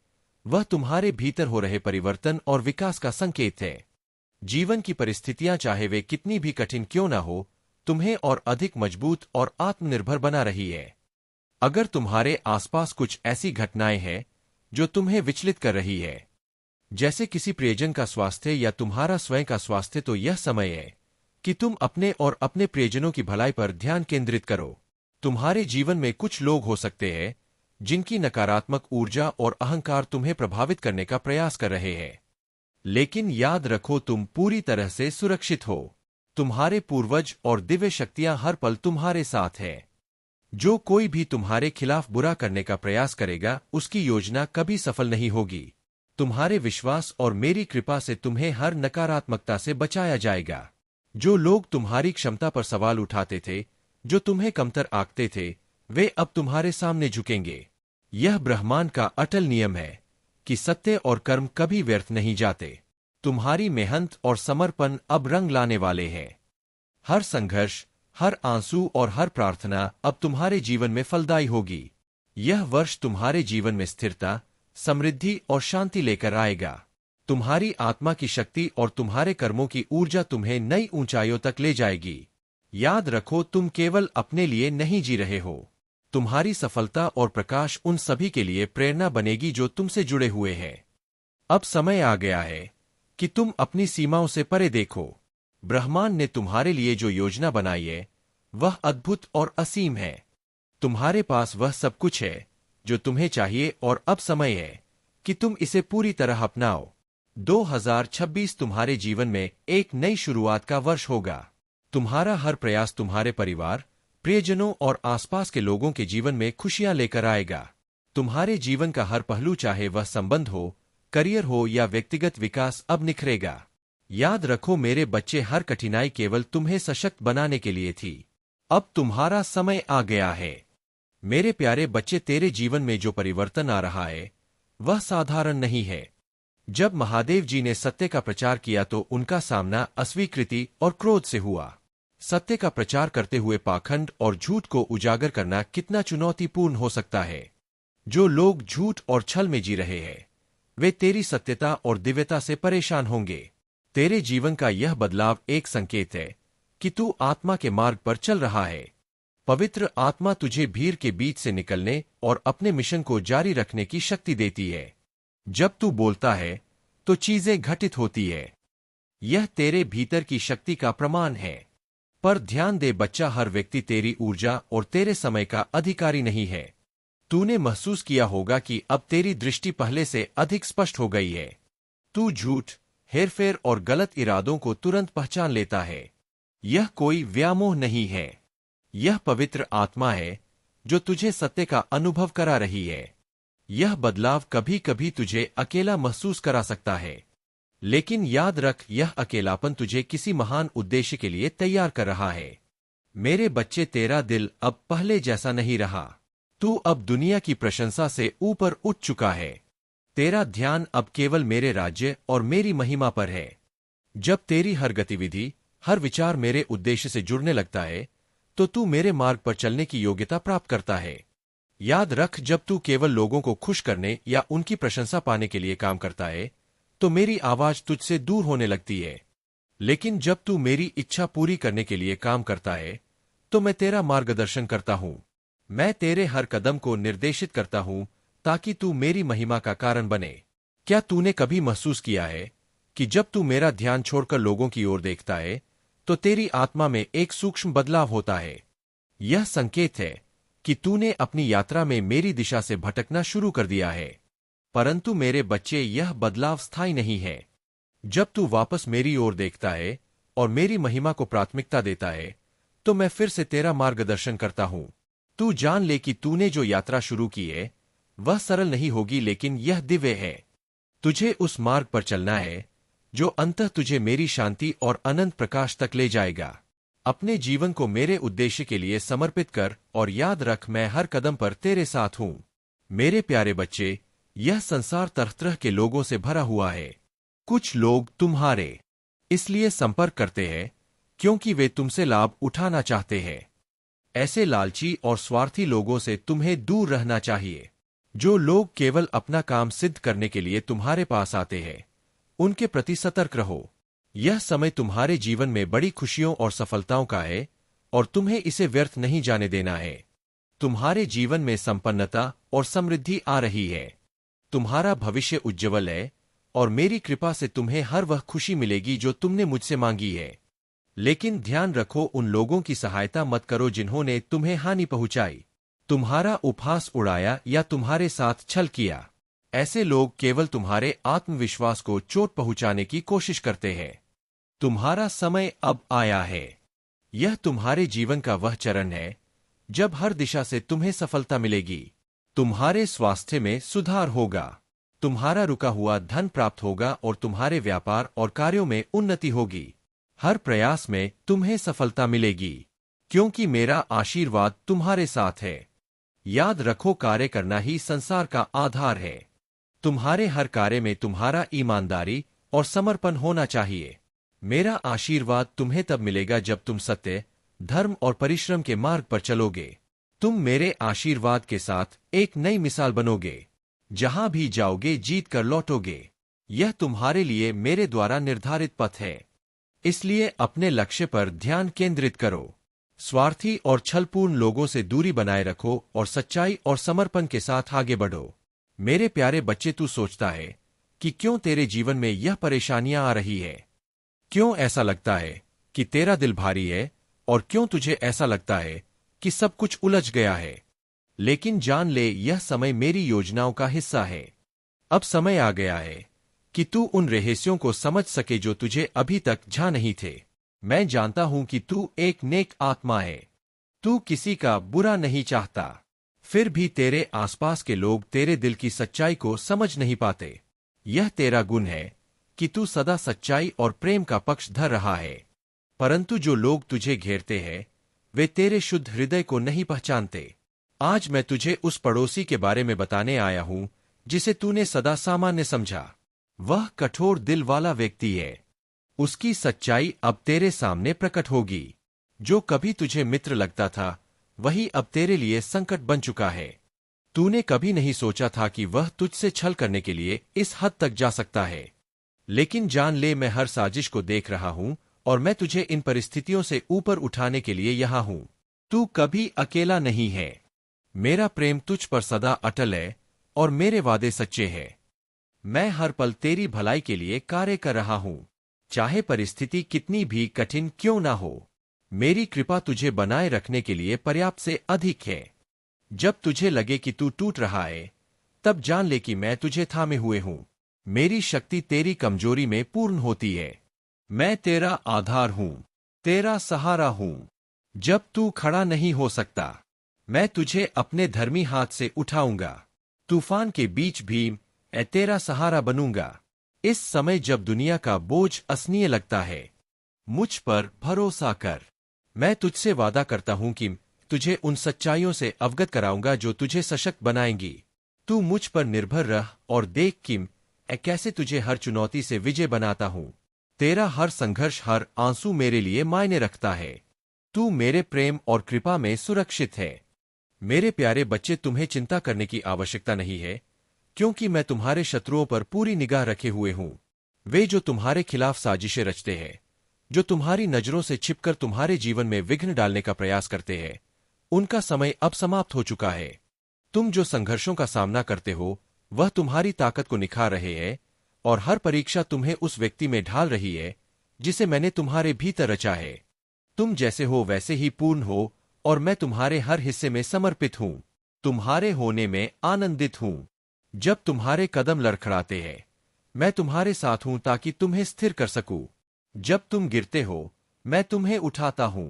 वह तुम्हारे भीतर हो रहे परिवर्तन और विकास का संकेत है। जीवन की परिस्थितियां चाहे वे कितनी भी कठिन क्यों ना हो, तुम्हें और अधिक मजबूत और आत्मनिर्भर बना रही है। अगर तुम्हारे आसपास कुछ ऐसी घटनाएं हैं जो तुम्हें विचलित कर रही है, जैसे किसी प्रियजन का स्वास्थ्य या तुम्हारा स्वयं का स्वास्थ्य, तो यह समय है कि तुम अपने और अपने प्रियजनों की भलाई पर ध्यान केंद्रित करो। तुम्हारे जीवन में कुछ लोग हो सकते हैं जिनकी नकारात्मक ऊर्जा और अहंकार तुम्हें प्रभावित करने का प्रयास कर रहे हैं, लेकिन याद रखो, तुम पूरी तरह से सुरक्षित हो। तुम्हारे पूर्वज और दिव्य शक्तियां हर पल तुम्हारे साथ है। जो कोई भी तुम्हारे खिलाफ बुरा करने का प्रयास करेगा, उसकी योजना कभी सफल नहीं होगी। तुम्हारे विश्वास और मेरी कृपा से तुम्हें हर नकारात्मकता से बचाया जाएगा। जो लोग तुम्हारी क्षमता पर सवाल उठाते थे, जो तुम्हें कमतर आंकते थे, वे अब तुम्हारे सामने झुकेंगे। यह ब्रह्मांड का अटल नियम है कि सत्य और कर्म कभी व्यर्थ नहीं जाते। तुम्हारी मेहनत और समर्पण अब रंग लाने वाले हैं। हर संघर्ष, हर आंसू और हर प्रार्थना अब तुम्हारे जीवन में फलदायी होगी। यह वर्ष तुम्हारे जीवन में स्थिरता, समृद्धि और शांति लेकर आएगा। तुम्हारी आत्मा की शक्ति और तुम्हारे कर्मों की ऊर्जा तुम्हें नई ऊंचाइयों तक ले जाएगी। याद रखो, तुम केवल अपने लिए नहीं जी रहे हो। तुम्हारी सफलता और प्रकाश उन सभी के लिए प्रेरणा बनेगी जो तुमसे जुड़े हुए हैं। अब समय आ गया है कि तुम अपनी सीमाओं से परे देखो। ब्रह्मांड ने तुम्हारे लिए जो योजना बनाई है वह अद्भुत और असीम है। तुम्हारे पास वह सब कुछ है जो तुम्हें चाहिए और अब समय है कि तुम इसे पूरी तरह अपनाओ। 2026 तुम्हारे जीवन में एक नई शुरुआत का वर्ष होगा। तुम्हारा हर प्रयास तुम्हारे परिवार, प्रियजनों और आसपास के लोगों के जीवन में खुशियां लेकर आएगा। तुम्हारे जीवन का हर पहलू, चाहे वह संबंध हो, करियर हो या व्यक्तिगत विकास, अब निखरेगा। याद रखो मेरे बच्चे, हर कठिनाई केवल तुम्हें सशक्त बनाने के लिए थी। अब तुम्हारा समय आ गया है। मेरे प्यारे बच्चे, तेरे जीवन में जो परिवर्तन आ रहा है वह साधारण नहीं है। जब महादेव जी ने सत्य का प्रचार किया तो उनका सामना अस्वीकृति और क्रोध से हुआ। सत्य का प्रचार करते हुए पाखंड और झूठ को उजागर करना कितना चुनौतीपूर्ण हो सकता है। जो लोग झूठ और छल में जी रहे हैं, वे तेरी सत्यता और दिव्यता से परेशान होंगे। तेरे जीवन का यह बदलाव एक संकेत है कि तू आत्मा के मार्ग पर चल रहा है। पवित्र आत्मा तुझे भीड़ के बीच से निकलने और अपने मिशन को जारी रखने की शक्ति देती है। जब तू बोलता है तो चीजें घटित होती है। यह तेरे भीतर की शक्ति का प्रमाण है। पर ध्यान दे बच्चा, हर व्यक्ति तेरी ऊर्जा और तेरे समय का अधिकारी नहीं है। तूने महसूस किया होगा कि अब तेरी दृष्टि पहले से अधिक स्पष्ट हो गई है। तू झूठ, हेरफेर और गलत इरादों को तुरंत पहचान लेता है। यह कोई व्यामोह नहीं है। यह पवित्र आत्मा है जो तुझे सत्य का अनुभव करा रही है। यह बदलाव कभी कभी तुझे अकेला महसूस करा सकता है, लेकिन याद रख, यह अकेलापन तुझे किसी महान उद्देश्य के लिए तैयार कर रहा है। मेरे बच्चे, तेरा दिल अब पहले जैसा नहीं रहा। तू अब दुनिया की प्रशंसा से ऊपर उठ चुका है। तेरा ध्यान अब केवल मेरे राज्य और मेरी महिमा पर है। जब तेरी हर गतिविधि, हर विचार मेरे उद्देश्य से जुड़ने लगता है, तो तू मेरे मार्ग पर चलने की योग्यता प्राप्त करता है। याद रख, जब तू केवल लोगों को खुश करने या उनकी प्रशंसा पाने के लिए काम करता है, तो मेरी आवाज तुझसे दूर होने लगती है। लेकिन जब तू मेरी इच्छा पूरी करने के लिए काम करता है, तो मैं तेरा मार्गदर्शन करता हूँ। मैं तेरे हर कदम को निर्देशित करता हूँ ताकि तू मेरी महिमा का कारण बने। क्या तूने कभी महसूस किया है कि जब तू मेरा ध्यान छोड़कर लोगों की ओर देखता है, तो तेरी आत्मा में एक सूक्ष्म बदलाव होता है? यह संकेत है कि तूने अपनी यात्रा में मेरी दिशा से भटकना शुरू कर दिया है। परंतु मेरे बच्चे, यह बदलाव स्थायी नहीं है। जब तू वापस मेरी ओर देखता है और मेरी महिमा को प्राथमिकता देता है, तो मैं फिर से तेरा मार्गदर्शन करता हूँ। तू जान ले कि तूने जो यात्रा शुरू की है, वह सरल नहीं होगी, लेकिन यह दिव्य है। तुझे उस मार्ग पर चलना है जो अंततः तुझे मेरी शांति और अनंत प्रकाश तक ले जाएगा। अपने जीवन को मेरे उद्देश्य के लिए समर्पित कर और याद रख, मैं हर कदम पर तेरे साथ हूँ। मेरे प्यारे बच्चे, यह संसार तरह तरह के लोगों से भरा हुआ है। कुछ लोग तुम्हारे इसलिए संपर्क करते हैं क्योंकि वे तुमसे लाभ उठाना चाहते हैं। ऐसे लालची और स्वार्थी लोगों से तुम्हें दूर रहना चाहिए। जो लोग केवल अपना काम सिद्ध करने के लिए तुम्हारे पास आते हैं, उनके प्रति सतर्क रहो। यह समय तुम्हारे जीवन में बड़ी खुशियों और सफलताओं का है और तुम्हें इसे व्यर्थ नहीं जाने देना है। तुम्हारे जीवन में संपन्नता और समृद्धि आ रही है। तुम्हारा भविष्य उज्ज्वल है और मेरी कृपा से तुम्हें हर वह खुशी मिलेगी जो तुमने मुझसे मांगी है। लेकिन ध्यान रखो, उन लोगों की सहायता मत करो जिन्होंने तुम्हें हानि पहुंचाई, तुम्हारा उपहास उड़ाया या तुम्हारे साथ छल किया। ऐसे लोग केवल तुम्हारे आत्मविश्वास को चोट पहुंचाने की कोशिश करते हैं। तुम्हारा समय अब आया है। यह तुम्हारे जीवन का वह चरण है जब हर दिशा से तुम्हें सफलता मिलेगी। तुम्हारे स्वास्थ्य में सुधार होगा, तुम्हारा रुका हुआ धन प्राप्त होगा और तुम्हारे व्यापार और कार्यों में उन्नति होगी। हर प्रयास में तुम्हें सफलता मिलेगी, क्योंकि मेरा आशीर्वाद तुम्हारे साथ है। याद रखो, कार्य करना ही संसार का आधार है। तुम्हारे हर कार्य में तुम्हारा ईमानदारी और समर्पण होना चाहिए। मेरा आशीर्वाद तुम्हें तब मिलेगा जब तुम सत्य, धर्म और परिश्रम के मार्ग पर चलोगे। तुम मेरे आशीर्वाद के साथ एक नई मिसाल बनोगे। जहां भी जाओगे जीत कर लौटोगे। यह तुम्हारे लिए मेरे द्वारा निर्धारित पथ है। इसलिए अपने लक्ष्य पर ध्यान केंद्रित करो। स्वार्थी और छलपूर्ण लोगों से दूरी बनाए रखो और सच्चाई और समर्पण के साथ आगे बढ़ो। मेरे प्यारे बच्चे, तू सोचता है कि क्यों तेरे जीवन में यह परेशानियां आ रही है? क्यों ऐसा लगता है कि तेरा दिल भारी है और क्यों तुझे ऐसा लगता है कि सब कुछ उलझ गया है? लेकिन जान ले, यह समय मेरी योजनाओं का हिस्सा है। अब समय आ गया है कि तू उन रहस्यों को समझ सके जो तुझे अभी तक झा नहीं थे। मैं जानता हूं कि तू एक नेक आत्मा है। तू किसी का बुरा नहीं चाहता। फिर भी तेरे आसपास के लोग तेरे दिल की सच्चाई को समझ नहीं पाते। यह तेरा गुण है कि तू सदा सच्चाई और प्रेम का पक्ष धर रहा है। परंतु जो लोग तुझे घेरते हैं, वे तेरे शुद्ध हृदय को नहीं पहचानते। आज मैं तुझे उस पड़ोसी के बारे में बताने आया हूं जिसे तूने सदा सामान्य समझा। वह कठोर दिल वाला व्यक्ति है। उसकी सच्चाई अब तेरे सामने प्रकट होगी। जो कभी तुझे मित्र लगता था, वही अब तेरे लिए संकट बन चुका है। तूने कभी नहीं सोचा था कि वह तुझसे छल करने के लिए इस हद तक जा सकता है। लेकिन जान ले, मैं हर साजिश को देख रहा हूं और मैं तुझे इन परिस्थितियों से ऊपर उठाने के लिए यहां हूं। तू कभी अकेला नहीं है। मेरा प्रेम तुझ पर सदा अटल है और मेरे वादे सच्चे हैं। मैं हर पल तेरी भलाई के लिए कार्य कर रहा हूं, चाहे परिस्थिति कितनी भी कठिन क्यों ना हो। मेरी कृपा तुझे बनाए रखने के लिए पर्याप्त से अधिक है। जब तुझे लगे कि तू टूट रहा है, तब जान ले कि मैं तुझे थामे हुए हूं। मेरी शक्ति तेरी कमजोरी में पूर्ण होती है। मैं तेरा आधार हूं, तेरा सहारा हूं। जब तू खड़ा नहीं हो सकता, मैं तुझे अपने धर्मी हाथ से उठाऊंगा। तूफान के बीच भी मैं तेरा सहारा बनूंगा। इस समय जब दुनिया का बोझ असनीय लगता है, मुझ पर भरोसा कर। मैं तुझसे वादा करता हूं कि तुझे उन सच्चाइयों से अवगत कराऊंगा जो तुझे सशक्त बनाएंगी। तू मुझ पर निर्भर रह और देख कि मैं कैसे तुझे हर चुनौती से विजय बनाता हूं। तेरा हर संघर्ष, हर आंसू मेरे लिए मायने रखता है। तू मेरे प्रेम और कृपा में सुरक्षित है। मेरे प्यारे बच्चे, तुम्हें चिंता करने की आवश्यकता नहीं है, क्योंकि मैं तुम्हारे शत्रुओं पर पूरी निगाह रखे हुए हूं। वे जो तुम्हारे खिलाफ साजिशें रचते हैं, जो तुम्हारी नजरों से छिपकर तुम्हारे जीवन में विघ्न डालने का प्रयास करते हैं, उनका समय अब समाप्त हो चुका है। तुम जो संघर्षों का सामना करते हो, वह तुम्हारी ताकत को निखार रहे हैं, और हर परीक्षा तुम्हें उस व्यक्ति में ढाल रही है जिसे मैंने तुम्हारे भीतर रचा है। तुम जैसे हो वैसे ही पूर्ण हो, और मैं तुम्हारे हर हिस्से में समर्पित हूं। तुम्हारे होने में आनंदित हूं। जब तुम्हारे कदम लड़खड़ाते हैं, मैं तुम्हारे साथ हूं ताकि तुम्हें स्थिर कर सकूं। जब तुम गिरते हो, मैं तुम्हें उठाता हूं।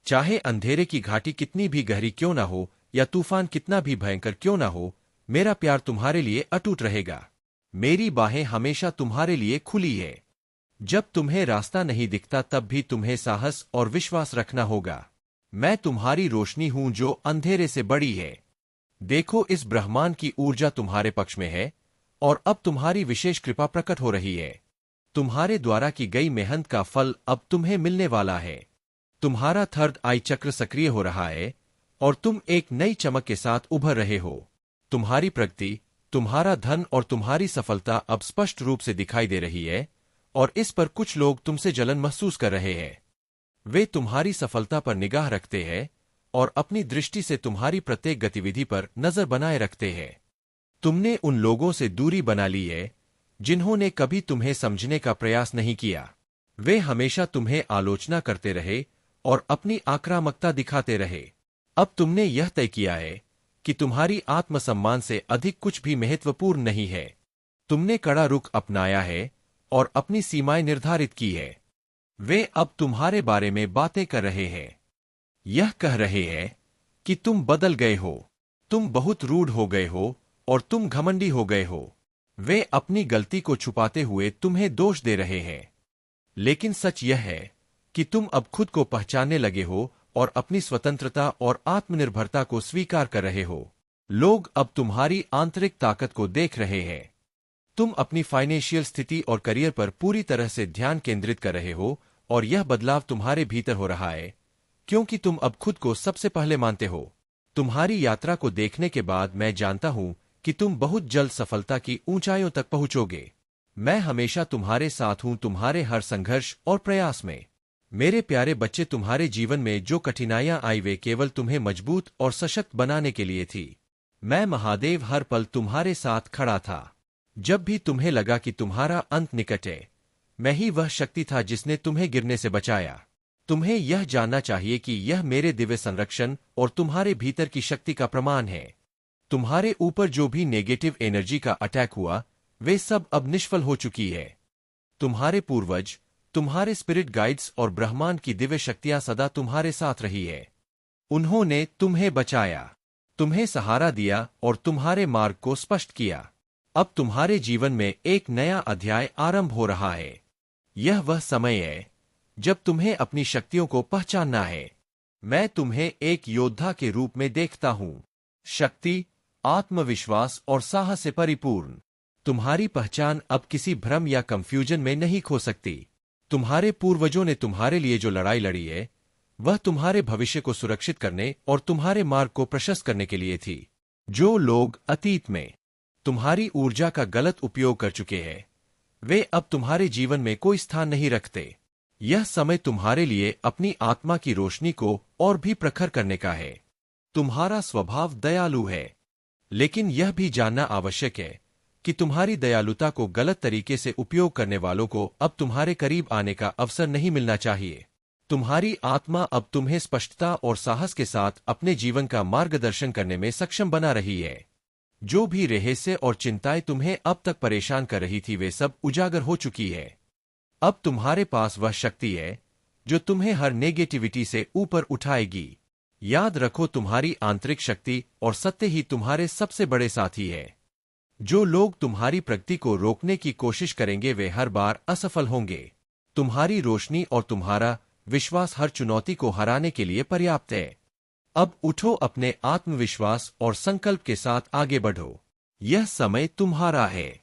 चाहे अंधेरे की घाटी कितनी भी गहरी क्यों ना हो, या तूफान कितना भी भयंकर क्यों ना हो, मेरा प्यार तुम्हारे लिए अटूट रहेगा। मेरी बाहें हमेशा तुम्हारे लिए खुली है। जब तुम्हें रास्ता नहीं दिखता, तब भी तुम्हें साहस और विश्वास रखना होगा। मैं तुम्हारी रोशनी हूं जो अंधेरे से बड़ी है। देखो, इस ब्रह्मांड की ऊर्जा तुम्हारे पक्ष में है, और अब तुम्हारी विशेष कृपा प्रकट हो रही है। तुम्हारे द्वारा की गई मेहनत का फल अब तुम्हें मिलने वाला है। तुम्हारा थर्ड आई चक्र सक्रिय हो रहा है, और तुम एक नई चमक के साथ उभर रहे हो। तुम्हारी प्रगति, तुम्हारा धन और तुम्हारी सफलता अब स्पष्ट रूप से दिखाई दे रही है, और इस पर कुछ लोग तुमसे जलन महसूस कर रहे हैं। वे तुम्हारी सफलता पर निगाह रखते हैं और अपनी दृष्टि से तुम्हारी प्रत्येक गतिविधि पर नजर बनाए रखते हैं। तुमने उन लोगों से दूरी बना ली है जिन्होंने कभी तुम्हें समझने का प्रयास नहीं किया। वे हमेशा तुम्हें आलोचना करते रहे और अपनी आक्रामकता दिखाते रहे। अब तुमने यह तय किया है कि तुम्हारी आत्मसम्मान से अधिक कुछ भी महत्वपूर्ण नहीं है। तुमने कड़ा रुख अपनाया है और अपनी सीमाएं निर्धारित की है। वे अब तुम्हारे बारे में बातें कर रहे हैं। यह कह रहे हैं कि तुम बदल गए हो, तुम बहुत रूढ़ हो गए हो और तुम घमंडी हो गए हो। वे अपनी गलती को छुपाते हुए तुम्हें दोष दे रहे हैं। लेकिन सच यह है कि तुम अब खुद को पहचानने लगे हो और अपनी स्वतंत्रता और आत्मनिर्भरता को स्वीकार कर रहे हो। लोग अब तुम्हारी आंतरिक ताकत को देख रहे हैं। तुम अपनी फाइनेंशियल स्थिति और करियर पर पूरी तरह से ध्यान केंद्रित कर रहे हो, और यह बदलाव तुम्हारे भीतर हो रहा है क्योंकि तुम अब खुद को सबसे पहले मानते हो। तुम्हारी यात्रा को देखने के बाद मैं जानता हूं कि तुम बहुत जल्द सफलता की ऊंचाइयों तक पहुंचोगे। मैं हमेशा तुम्हारे साथ हूं, तुम्हारे हर संघर्ष और प्रयास में। मेरे प्यारे बच्चे, तुम्हारे जीवन में जो कठिनाइयां आई वे केवल तुम्हें मजबूत और सशक्त बनाने के लिए थी। मैं महादेव हर पल तुम्हारे साथ खड़ा था। जब भी तुम्हें लगा कि तुम्हारा अंत निकट है, मैं ही वह शक्ति था जिसने तुम्हें गिरने से बचाया। तुम्हें यह जानना चाहिए कि यह मेरे दिव्य संरक्षण और तुम्हारे भीतर की शक्ति का प्रमाण है। तुम्हारे ऊपर जो भी नेगेटिव एनर्जी का अटैक हुआ, वे सब अब निष्फल हो चुकी है। तुम्हारे पूर्वज, तुम्हारे स्पिरिट गाइड्स और ब्रह्मांड की दिव्य शक्तियां सदा तुम्हारे साथ रही है। उन्होंने तुम्हें बचाया, तुम्हें सहारा दिया और तुम्हारे मार्ग को स्पष्ट किया। अब तुम्हारे जीवन में एक नया अध्याय आरंभ हो रहा है। यह वह समय है जब तुम्हें अपनी शक्तियों को पहचानना है। मैं तुम्हें एक योद्धा के रूप में देखता हूं, शक्ति, आत्मविश्वास और साहस से परिपूर्ण। तुम्हारी पहचान अब किसी भ्रम या कंफ्यूजन में नहीं खो सकती। तुम्हारे पूर्वजों ने तुम्हारे लिए जो लड़ाई लड़ी है, वह तुम्हारे भविष्य को सुरक्षित करने और तुम्हारे मार्ग को प्रशस्त करने के लिए थी। जो लोग अतीत में तुम्हारी ऊर्जा का गलत उपयोग कर चुके हैं, वे अब तुम्हारे जीवन में कोई स्थान नहीं रखते। यह समय तुम्हारे लिए अपनी आत्मा की रोशनी को और भी प्रखर करने का है। तुम्हारा स्वभाव दयालु है, लेकिन यह भी जानना आवश्यक है कि तुम्हारी दयालुता को गलत तरीके से उपयोग करने वालों को अब तुम्हारे करीब आने का अवसर नहीं मिलना चाहिए। तुम्हारी आत्मा अब तुम्हें स्पष्टता और साहस के साथ अपने जीवन का मार्गदर्शन करने में सक्षम बना रही है। जो भी रहस्य और चिंताएं तुम्हें अब तक परेशान कर रही थी वे सब उजागर हो चुकी है। अब तुम्हारे पास वह शक्ति है जो तुम्हें हर नेगेटिविटी से ऊपर उठाएगी। याद रखो, तुम्हारी आंतरिक शक्ति और सत्य ही तुम्हारे सबसे बड़े साथी है। जो लोग तुम्हारी प्रगति को रोकने की कोशिश करेंगे वे हर बार असफल होंगे। तुम्हारी रोशनी और तुम्हारा विश्वास हर चुनौती को हराने के लिए पर्याप्त है। अब उठो, अपने आत्मविश्वास और संकल्प के साथ आगे बढ़ो। यह समय तुम्हारा है।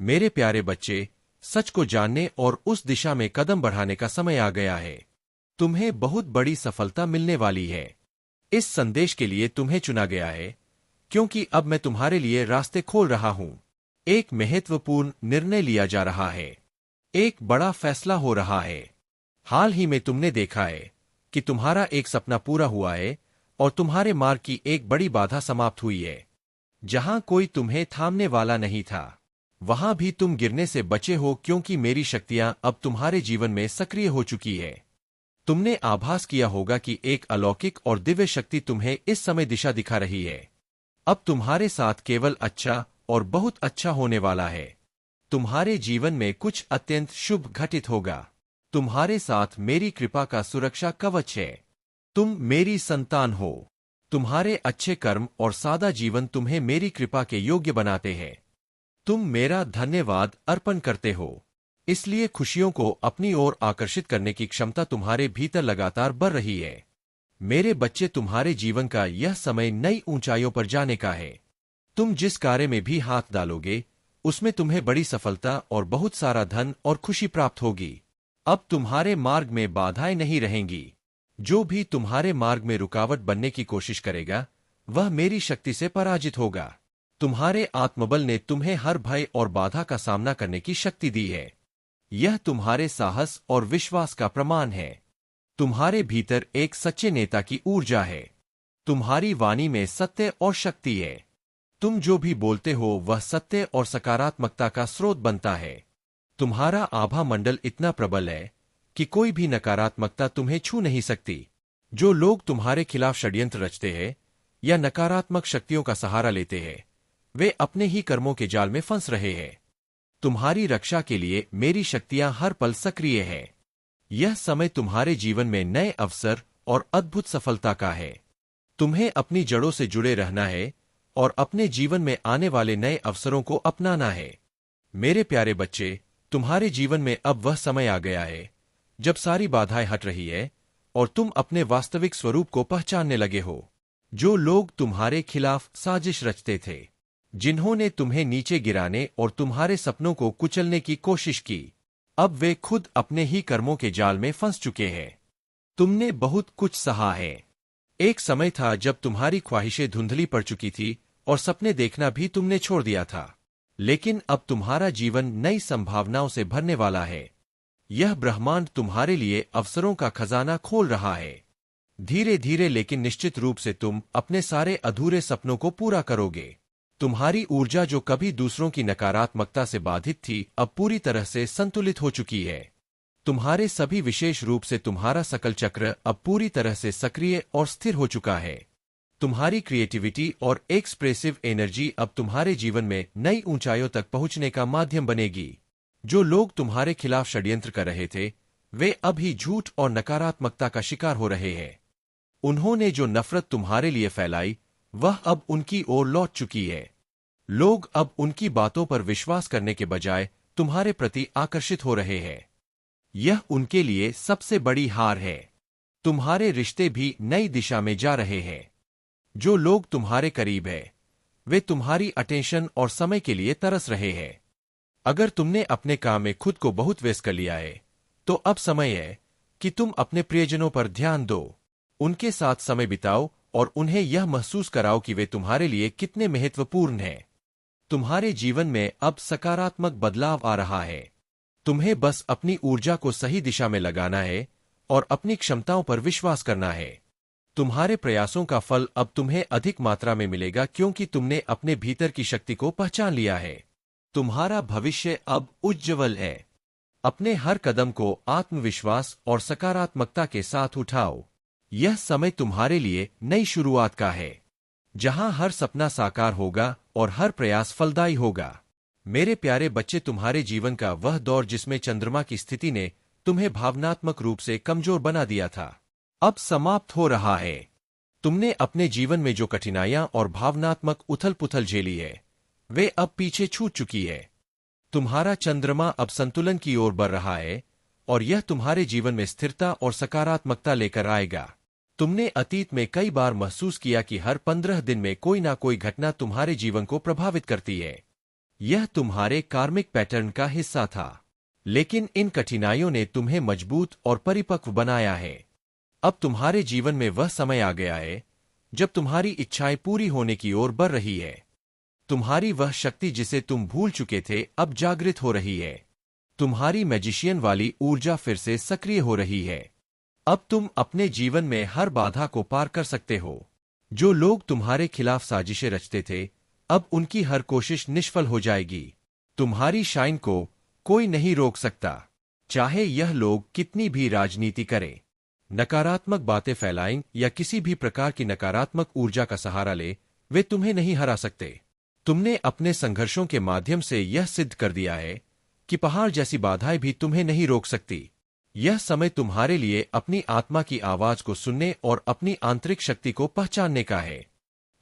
मेरे प्यारे बच्चे, सच को जानने और उस दिशा में कदम बढ़ाने का समय आ गया है। तुम्हें बहुत बड़ी सफलता मिलने वाली है। इस संदेश के लिए तुम्हें चुना गया है क्योंकि अब मैं तुम्हारे लिए रास्ते खोल रहा हूं। एक महत्वपूर्ण निर्णय लिया जा रहा है। एक बड़ा फैसला हो रहा है। हाल ही में तुमने देखा है कि तुम्हारा एक सपना पूरा हुआ है और तुम्हारे मार्ग की एक बड़ी बाधा समाप्त हुई है। जहां कोई तुम्हें थामने वाला नहीं था, वहां भी तुम गिरने से बचे हो क्योंकि मेरी शक्तियां अब तुम्हारे जीवन में सक्रिय हो चुकी है। तुमने आभास किया होगा कि एक अलौकिक और दिव्य शक्ति तुम्हें इस समय दिशा दिखा रही है। अब तुम्हारे साथ केवल अच्छा और बहुत अच्छा होने वाला है। तुम्हारे जीवन में कुछ अत्यंत शुभ घटित होगा। तुम्हारे साथ मेरी कृपा का सुरक्षा कवच है। तुम मेरी संतान हो। तुम्हारे अच्छे कर्म और सादा जीवन तुम्हें मेरी कृपा के योग्य बनाते हैं। तुम मेरा धन्यवाद अर्पण करते हो। इसलिए खुशियों को अपनी ओर आकर्षित करने की क्षमता तुम्हारे भीतर लगातार बढ़ रही है। मेरे बच्चे, तुम्हारे जीवन का यह समय नई ऊंचाइयों पर जाने का है। तुम जिस कार्य में भी हाथ डालोगे उसमें तुम्हें बड़ी सफलता और बहुत सारा धन और खुशी प्राप्त होगी। अब तुम्हारे मार्ग में बाधाएं नहीं रहेंगी। जो भी तुम्हारे मार्ग में रुकावट बनने की कोशिश करेगा वह मेरी शक्ति से पराजित होगा। तुम्हारे आत्मबल ने तुम्हें हर भय और बाधा का सामना करने की शक्ति दी है। यह तुम्हारे साहस और विश्वास का प्रमाण है। तुम्हारे भीतर एक सच्चे नेता की ऊर्जा है। तुम्हारी वाणी में सत्य और शक्ति है। तुम जो भी बोलते हो वह सत्य और सकारात्मकता का स्रोत बनता है। तुम्हारा आभा मंडल इतना प्रबल है कि कोई भी नकारात्मकता तुम्हें छू नहीं सकती। जो लोग तुम्हारे खिलाफ षड्यंत्र रचते हैं या नकारात्मक शक्तियों का सहारा लेते हैं वे अपने ही कर्मों के जाल में फंस रहे हैं। तुम्हारी रक्षा के लिए मेरी शक्तियां हर पल सक्रिय है। यह समय तुम्हारे जीवन में नए अवसर और अद्भुत सफलता का है। तुम्हें अपनी जड़ों से जुड़े रहना है और अपने जीवन में आने वाले नए अवसरों को अपनाना है। मेरे प्यारे बच्चे, तुम्हारे जीवन में अब वह समय आ गया है जब सारी बाधाएं हट रही है और तुम अपने वास्तविक स्वरूप को पहचानने लगे हो। जो लोग तुम्हारे खिलाफ साजिश रचते थे, जिन्होंने तुम्हें नीचे गिराने और तुम्हारे सपनों को कुचलने की कोशिश की, अब वे खुद अपने ही कर्मों के जाल में फंस चुके हैं। तुमने बहुत कुछ सहा है। एक समय था जब तुम्हारी ख्वाहिशें धुंधली पड़ चुकी थी और सपने देखना भी तुमने छोड़ दिया था। लेकिन अब तुम्हारा जीवन नई संभावनाओं से भरने वाला है। यह ब्रह्मांड तुम्हारे लिए अवसरों का खजाना खोल रहा है। धीरे धीरे लेकिन निश्चित रूप से तुम अपने सारे अधूरे सपनों को पूरा करोगे। तुम्हारी ऊर्जा जो कभी दूसरों की नकारात्मकता से बाधित थी अब पूरी तरह से संतुलित हो चुकी है। तुम्हारे सभी, विशेष रूप से तुम्हारा सकल चक्र अब पूरी तरह से सक्रिय और स्थिर हो चुका है। तुम्हारी क्रिएटिविटी और एक्सप्रेसिव एनर्जी अब तुम्हारे जीवन में नई ऊंचाइयों तक पहुंचने का माध्यम बनेगी। जो लोग तुम्हारे खिलाफ षड्यंत्र कर रहे थे वे अब ही झूठ और नकारात्मकता का शिकार हो रहे हैं। उन्होंने जो नफरत तुम्हारे लिए फैलाई वह अब उनकी ओर लौट चुकी है। लोग अब उनकी बातों पर विश्वास करने के बजाय तुम्हारे प्रति आकर्षित हो रहे हैं। यह उनके लिए सबसे बड़ी हार है। तुम्हारे रिश्ते भी नई दिशा में जा रहे हैं। जो लोग तुम्हारे करीब हैं वे तुम्हारी अटेंशन और समय के लिए तरस रहे हैं। अगर तुमने अपने काम में खुद को बहुत व्यस्त कर लिया है तो अब समय है कि तुम अपने प्रियजनों पर ध्यान दो। उनके साथ समय बिताओ और उन्हें यह महसूस कराओ कि वे तुम्हारे लिए कितने महत्वपूर्ण हैं। तुम्हारे जीवन में अब सकारात्मक बदलाव आ रहा है। तुम्हें बस अपनी ऊर्जा को सही दिशा में लगाना है और अपनी क्षमताओं पर विश्वास करना है। तुम्हारे प्रयासों का फल अब तुम्हें अधिक मात्रा में मिलेगा क्योंकि तुमने अपने भीतर की शक्ति को पहचान लिया है। तुम्हारा भविष्य अब उज्ज्वल है। अपने हर कदम को आत्मविश्वास और सकारात्मकता के साथ उठाओ। यह समय तुम्हारे लिए नई शुरुआत का है, जहां हर सपना साकार होगा और हर प्रयास फलदायी होगा। मेरे प्यारे बच्चे, तुम्हारे जीवन का वह दौर जिसमें चंद्रमा की स्थिति ने तुम्हें भावनात्मक रूप से कमजोर बना दिया था, अब समाप्त हो रहा है। तुमने अपने जीवन में जो कठिनाइयां और भावनात्मक उथल-पुथल झेली है, वे अब पीछे छूट चुकी है। तुम्हारा चंद्रमा अब संतुलन की ओर बढ़ रहा है और यह तुम्हारे जीवन में स्थिरता और सकारात्मकता लेकर आएगा। तुमने अतीत में कई बार महसूस किया कि हर 15 दिन में कोई ना कोई घटना तुम्हारे जीवन को प्रभावित करती है। यह तुम्हारे कार्मिक पैटर्न का हिस्सा था, लेकिन इन कठिनाइयों ने तुम्हें मजबूत और परिपक्व बनाया है। अब तुम्हारे जीवन में वह समय आ गया है जब तुम्हारी इच्छाएं पूरी होने की ओर बढ़ रही है। तुम्हारी वह शक्ति जिसे तुम भूल चुके थे अब जागृत हो रही है। तुम्हारी मैजिशियन वाली ऊर्जा फिर से सक्रिय हो रही है। अब तुम अपने जीवन में हर बाधा को पार कर सकते हो। जो लोग तुम्हारे खिलाफ साजिशें रचते थे, अब उनकी हर कोशिश निष्फल हो जाएगी। तुम्हारी शाइन को कोई नहीं रोक सकता, चाहे यह लोग कितनी भी राजनीति करें, नकारात्मक बातें फैलाएं या किसी भी प्रकार की नकारात्मक ऊर्जा का सहारा ले, वे तुम्हें नहीं हरा सकते। तुमने अपने संघर्षों के माध्यम से यह सिद्ध कर दिया है कि पहाड़ जैसी बाधाएं भी तुम्हें नहीं रोक सकती। यह समय तुम्हारे लिए अपनी आत्मा की आवाज को सुनने और अपनी आंतरिक शक्ति को पहचानने का है।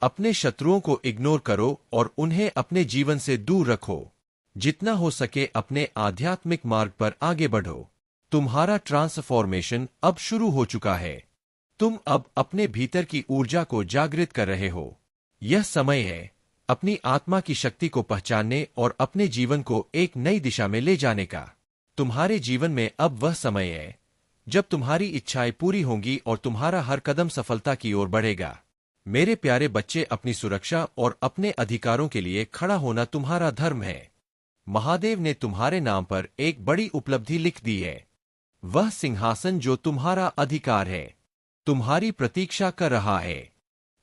अपने शत्रुओं को इग्नोर करो और उन्हें अपने जीवन से दूर रखो। जितना हो सके अपने आध्यात्मिक मार्ग पर आगे बढ़ो। तुम्हारा ट्रांसफॉर्मेशन अब शुरू हो चुका है। तुम अब अपने भीतर की ऊर्जा को जागृत कर रहे हो। यह समय है अपनी आत्मा की शक्ति को पहचानने और अपने जीवन को एक नई दिशा में ले जाने का। तुम्हारे जीवन में अब वह समय है जब तुम्हारी इच्छाएं पूरी होंगी और तुम्हारा हर कदम सफलता की ओर बढ़ेगा। मेरे प्यारे बच्चे, अपनी सुरक्षा और अपने अधिकारों के लिए खड़ा होना तुम्हारा धर्म है। महादेव ने तुम्हारे नाम पर एक बड़ी उपलब्धि लिख दी है। वह सिंहासन जो तुम्हारा अधिकार है, तुम्हारी प्रतीक्षा कर रहा है।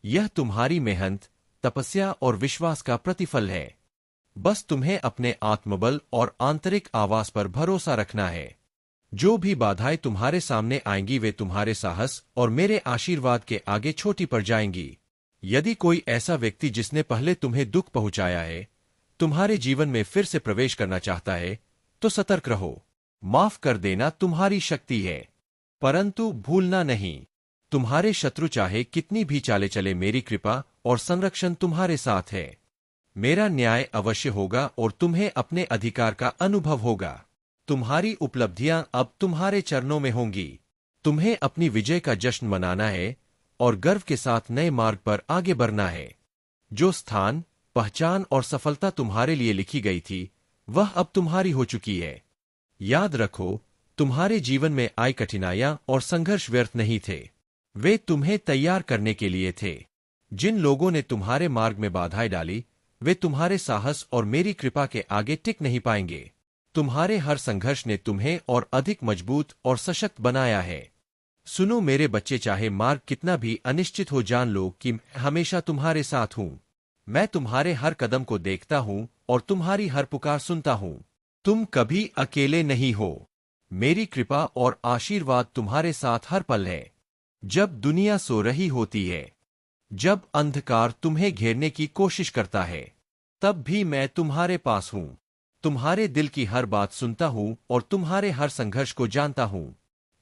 यह तुम्हारी मेहनत, तपस्या और विश्वास का प्रतिफल है। बस तुम्हें अपने आत्मबल और आंतरिक आवाज पर भरोसा रखना है। जो भी बाधाएं तुम्हारे सामने आएंगी वे तुम्हारे साहस और मेरे आशीर्वाद के आगे छोटी पड़ जाएंगी। यदि कोई ऐसा व्यक्ति जिसने पहले तुम्हें दुख पहुंचाया है, तुम्हारे जीवन में फिर से प्रवेश करना चाहता है, तो सतर्क रहो। माफ कर देना तुम्हारी शक्ति है, परंतु भूलना नहीं। तुम्हारे शत्रु चाहे कितनी भी चाले चले, मेरी कृपा और संरक्षण तुम्हारे साथ है। मेरा न्याय अवश्य होगा और तुम्हें अपने अधिकार का अनुभव होगा। तुम्हारी उपलब्धियां अब तुम्हारे चरणों में होंगी। तुम्हें अपनी विजय का जश्न मनाना है और गर्व के साथ नए मार्ग पर आगे बढ़ना है। जो स्थान, पहचान और सफलता तुम्हारे लिए लिखी गई थी, वह अब तुम्हारी हो चुकी है। याद रखो, तुम्हारे जीवन में आई कठिनाइयां और संघर्ष व्यर्थ नहीं थे। वे तुम्हें तैयार करने के लिए थे। जिन लोगों ने तुम्हारे मार्ग में बाधाएं डाली, वे तुम्हारे साहस और मेरी कृपा के आगे टिक नहीं पाएंगे। तुम्हारे हर संघर्ष ने तुम्हें और अधिक मजबूत और सशक्त बनाया है। सुनो मेरे बच्चे, चाहे मार्ग कितना भी अनिश्चित हो, जान लो कि मैं हमेशा तुम्हारे साथ हूँ। मैं तुम्हारे हर कदम को देखता हूँ और तुम्हारी हर पुकार सुनता हूँ। तुम कभी अकेले नहीं हो। मेरी कृपा और आशीर्वाद तुम्हारे साथ हर पल है। जब दुनिया सो रही होती है, जब अंधकार तुम्हें घेरने की कोशिश करता है, तब भी मैं तुम्हारे पास हूँ। तुम्हारे दिल की हर बात सुनता हूँ और तुम्हारे हर संघर्ष को जानता हूँ।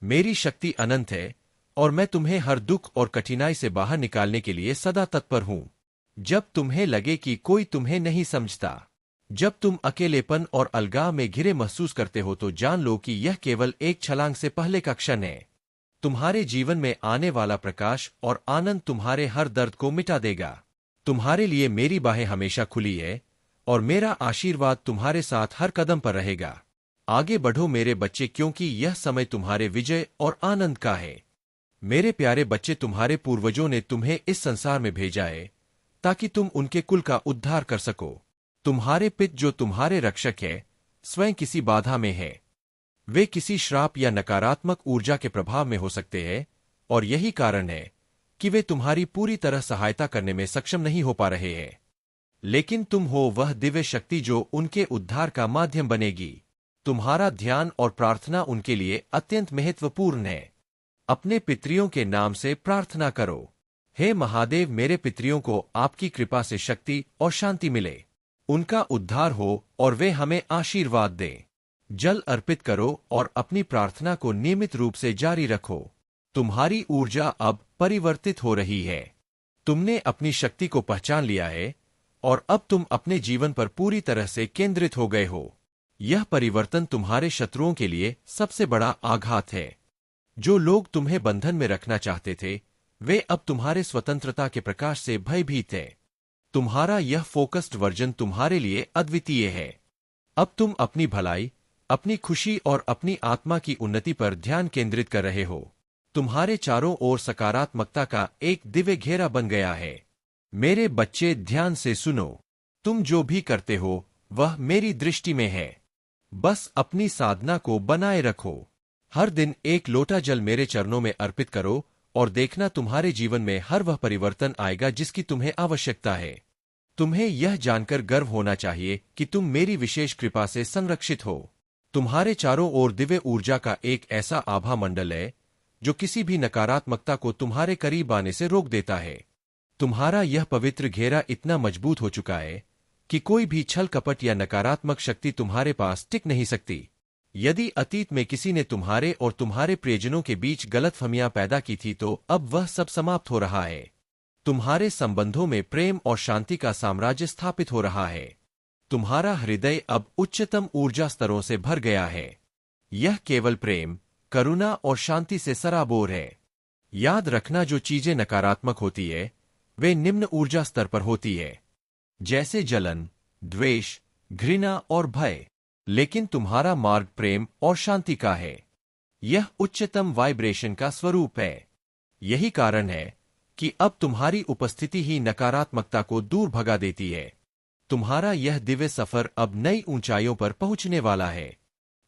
मेरी शक्ति अनंत है और मैं तुम्हें हर दुख और कठिनाई से बाहर निकालने के लिए सदा तत्पर हूँ। जब तुम्हें लगे कि कोई तुम्हें नहीं समझता, जब तुम अकेलेपन और अलगाव में घिरे महसूस करते हो, तो जान लो कि यह केवल एक छलांग से पहले का क्षण है। तुम्हारे जीवन में आने वाला प्रकाश और आनंद तुम्हारे हर दर्द को मिटा देगा। तुम्हारे लिए मेरी बाहें हमेशा खुली है और मेरा आशीर्वाद तुम्हारे साथ हर कदम पर रहेगा। आगे बढ़ो मेरे बच्चे, क्योंकि यह समय तुम्हारे विजय और आनंद का है। मेरे प्यारे बच्चे, तुम्हारे पूर्वजों ने तुम्हें इस संसार में भेजा है ताकि तुम उनके कुल का उद्धार कर सको। तुम्हारे पिता जो तुम्हारे रक्षक है, स्वयं किसी बाधा में है। वे किसी श्राप या नकारात्मक ऊर्जा के प्रभाव में हो सकते हैं और यही कारण है कि वे तुम्हारी पूरी तरह सहायता करने में सक्षम नहीं हो पा रहे हैं। लेकिन तुम हो वह दिव्य शक्ति जो उनके उद्धार का माध्यम बनेगी। तुम्हारा ध्यान और प्रार्थना उनके लिए अत्यंत महत्वपूर्ण है। अपने पितरियों के नाम से प्रार्थना करो। हे महादेव, मेरे पितरियों को आपकी कृपा से शक्ति और शांति मिले, उनका उद्धार हो और वे हमें आशीर्वाद दें। जल अर्पित करो और अपनी प्रार्थना को नियमित रूप से जारी रखो। तुम्हारी ऊर्जा अब परिवर्तित हो रही है। तुमने अपनी शक्ति को पहचान लिया है और अब तुम अपने जीवन पर पूरी तरह से केंद्रित हो गए हो। यह परिवर्तन तुम्हारे शत्रुओं के लिए सबसे बड़ा आघात है। जो लोग तुम्हें बंधन में रखना चाहते थे, वे अब तुम्हारे स्वतंत्रता के प्रकाश से भयभीत हैं। तुम्हारा यह फोकस्ड वर्जन तुम्हारे लिए अद्वितीय है। अब तुम अपनी भलाई, अपनी खुशी और अपनी आत्मा की उन्नति पर ध्यान केंद्रित कर रहे हो। तुम्हारे चारों ओर सकारात्मकता का एक दिव्य घेरा बन गया है। मेरे बच्चे, ध्यान से सुनो। तुम जो भी करते हो वह मेरी दृष्टि में है। बस अपनी साधना को बनाए रखो। हर दिन एक लोटा जल मेरे चरणों में अर्पित करो और देखना तुम्हारे जीवन में हर वह परिवर्तन आएगा जिसकी तुम्हें आवश्यकता है। तुम्हें यह जानकर गर्व होना चाहिए कि तुम मेरी विशेष कृपा से संरक्षित हो। तुम्हारे चारों ओर दिव्य ऊर्जा का एक ऐसा आभा मंडल है जो किसी भी नकारात्मकता को तुम्हारे करीब आने से रोक देता है। तुम्हारा यह पवित्र घेरा इतना मजबूत हो चुका है कि कोई भी छल कपट या नकारात्मक शक्ति तुम्हारे पास टिक नहीं सकती। यदि अतीत में किसी ने तुम्हारे और तुम्हारे प्रियजनों के बीच गलतफहमियां पैदा की थी, तो अब वह सब समाप्त हो रहा है। तुम्हारे संबंधों में प्रेम और शांति का साम्राज्य स्थापित हो रहा है। तुम्हारा हृदय अब उच्चतम ऊर्जा स्तरों से भर गया है। यह केवल प्रेम, करुणा और शांति से सराबोर है। याद रखना, जो चीजें नकारात्मक होती है वे निम्न ऊर्जा स्तर पर होती है, जैसे जलन, द्वेष, घृणा और भय। लेकिन तुम्हारा मार्ग प्रेम और शांति का है। यह उच्चतम वाइब्रेशन का स्वरूप है। यही कारण है कि अब तुम्हारी उपस्थिति ही नकारात्मकता को दूर भगा देती है। तुम्हारा यह दिव्य सफर अब नई ऊंचाइयों पर पहुंचने वाला है।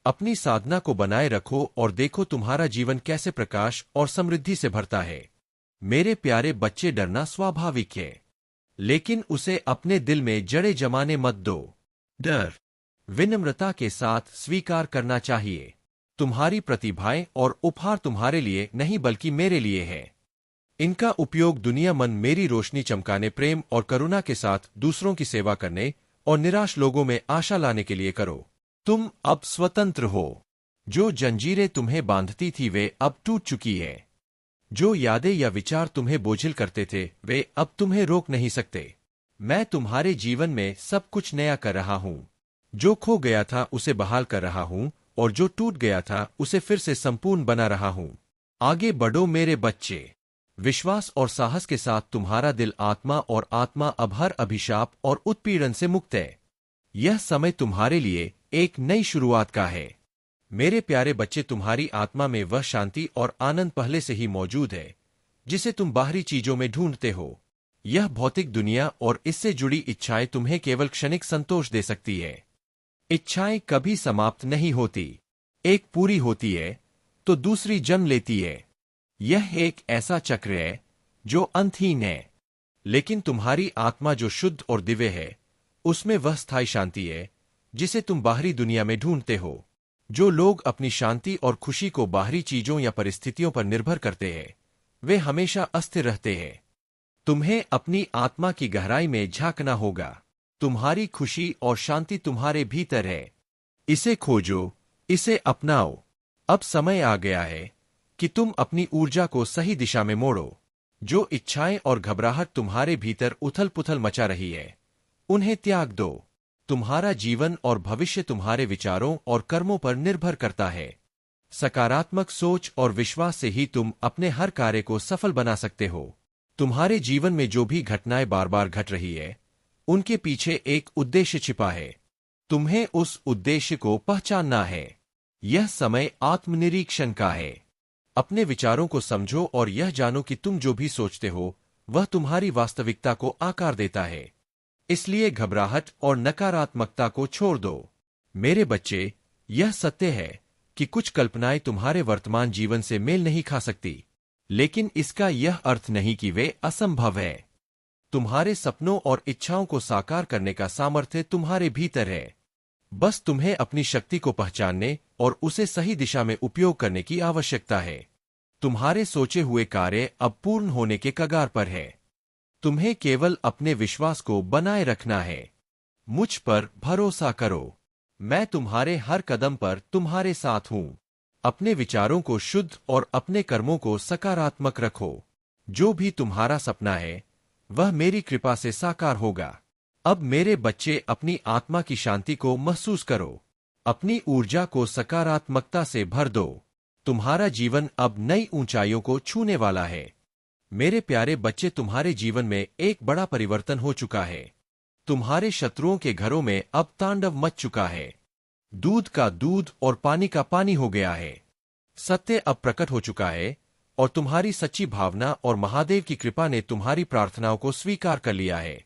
अपनी साधना को बनाए रखो और देखो तुम्हारा जीवन कैसे प्रकाश और समृद्धि से भरता है। मेरे प्यारे बच्चे, डरना स्वाभाविक है, लेकिन उसे अपने दिल में जड़े जमाने मत दो। डर विनम्रता के साथ स्वीकार करना चाहिए। तुम्हारी प्रतिभाएं और उपहार तुम्हारे लिए नहीं बल्कि मेरे लिए है। इनका उपयोग दुनिया मन मेरी रोशनी चमकाने, प्रेम और करुणा के साथ दूसरों की सेवा करने और निराश लोगों में आशा लाने के लिए करो। तुम अब स्वतंत्र हो। जो जंजीरें तुम्हें बांधती थी वे अब टूट चुकी है। जो यादें या विचार तुम्हें बोझिल करते थे वे अब तुम्हें रोक नहीं सकते। मैं तुम्हारे जीवन में सब कुछ नया कर रहा हूँ। जो खो गया था उसे बहाल कर रहा हूँ और जो टूट गया था उसे फिर से संपूर्ण बना रहा हूँ। आगे बढ़ो मेरे बच्चे। विश्वास और साहस के साथ तुम्हारा दिल, आत्मा और आत्मा अब हर अभिशाप और उत्पीड़न से मुक्त है। यह समय तुम्हारे लिए एक नई शुरुआत का है। मेरे प्यारे बच्चे, तुम्हारी आत्मा में वह शांति और आनंद पहले से ही मौजूद है जिसे तुम बाहरी चीजों में ढूंढते हो। यह भौतिक दुनिया और इससे जुड़ी इच्छाएं तुम्हें केवल क्षणिक संतोष दे सकती है। इच्छाएं कभी समाप्त नहीं होती। एक पूरी होती है तो दूसरी जन्म लेती है। यह एक ऐसा चक्र है जो अंतहीन है। लेकिन तुम्हारी आत्मा जो शुद्ध और दिव्य है, उसमें वह स्थायी शांति है जिसे तुम बाहरी दुनिया में ढूंढते हो। जो लोग अपनी शांति और खुशी को बाहरी चीजों या परिस्थितियों पर निर्भर करते हैं, वे हमेशा अस्थिर रहते हैं। तुम्हें अपनी आत्मा की गहराई में झांकना होगा। तुम्हारी खुशी और शांति तुम्हारे भीतर है। इसे खोजो, इसे अपनाओ। अब समय आ गया है कि तुम अपनी ऊर्जा को सही दिशा में मोड़ो। जो इच्छाएं और घबराहट तुम्हारे भीतर उथल पुथल मचा रही है, उन्हें त्याग दो। तुम्हारा जीवन और भविष्य तुम्हारे विचारों और कर्मों पर निर्भर करता है। सकारात्मक सोच और विश्वास से ही तुम अपने हर कार्य को सफल बना सकते हो। तुम्हारे जीवन में जो भी घटनाएं बार बार घट रही है, उनके पीछे एक उद्देश्य छिपा है। तुम्हें उस उद्देश्य को पहचानना है। यह समय आत्मनिरीक्षण का है। अपने विचारों को समझो और यह जानो कि तुम जो भी सोचते हो वह तुम्हारी वास्तविकता को आकार देता है। इसलिए घबराहट और नकारात्मकता को छोड़ दो। मेरे बच्चे, यह सत्य है कि कुछ कल्पनाएं तुम्हारे वर्तमान जीवन से मेल नहीं खा सकती, लेकिन इसका यह अर्थ नहीं कि वे असंभव है। तुम्हारे सपनों और इच्छाओं को साकार करने का सामर्थ्य तुम्हारे भीतर है। बस तुम्हें अपनी शक्ति को पहचानने और उसे सही दिशा में उपयोग करने की आवश्यकता है। तुम्हारे सोचे हुए कार्य अब पूर्ण होने के कगार पर है। तुम्हें केवल अपने विश्वास को बनाए रखना है। मुझ पर भरोसा करो। मैं तुम्हारे हर कदम पर तुम्हारे साथ हूं। अपने विचारों को शुद्ध और अपने कर्मों को सकारात्मक रखो। जो भी तुम्हारा सपना है वह मेरी कृपा से साकार होगा। अब मेरे बच्चे, अपनी आत्मा की शांति को महसूस करो। अपनी ऊर्जा को सकारात्मकता से भर दो। तुम्हारा जीवन अब नई ऊंचाइयों को छूने वाला है। मेरे प्यारे बच्चे, तुम्हारे जीवन में एक बड़ा परिवर्तन हो चुका है। तुम्हारे शत्रुओं के घरों में अब तांडव मच चुका है। दूध का दूध और पानी का पानी हो गया है। सत्य अब प्रकट हो चुका है और तुम्हारी सच्ची भावना और महादेव की कृपा ने तुम्हारी प्रार्थनाओं को स्वीकार कर लिया है।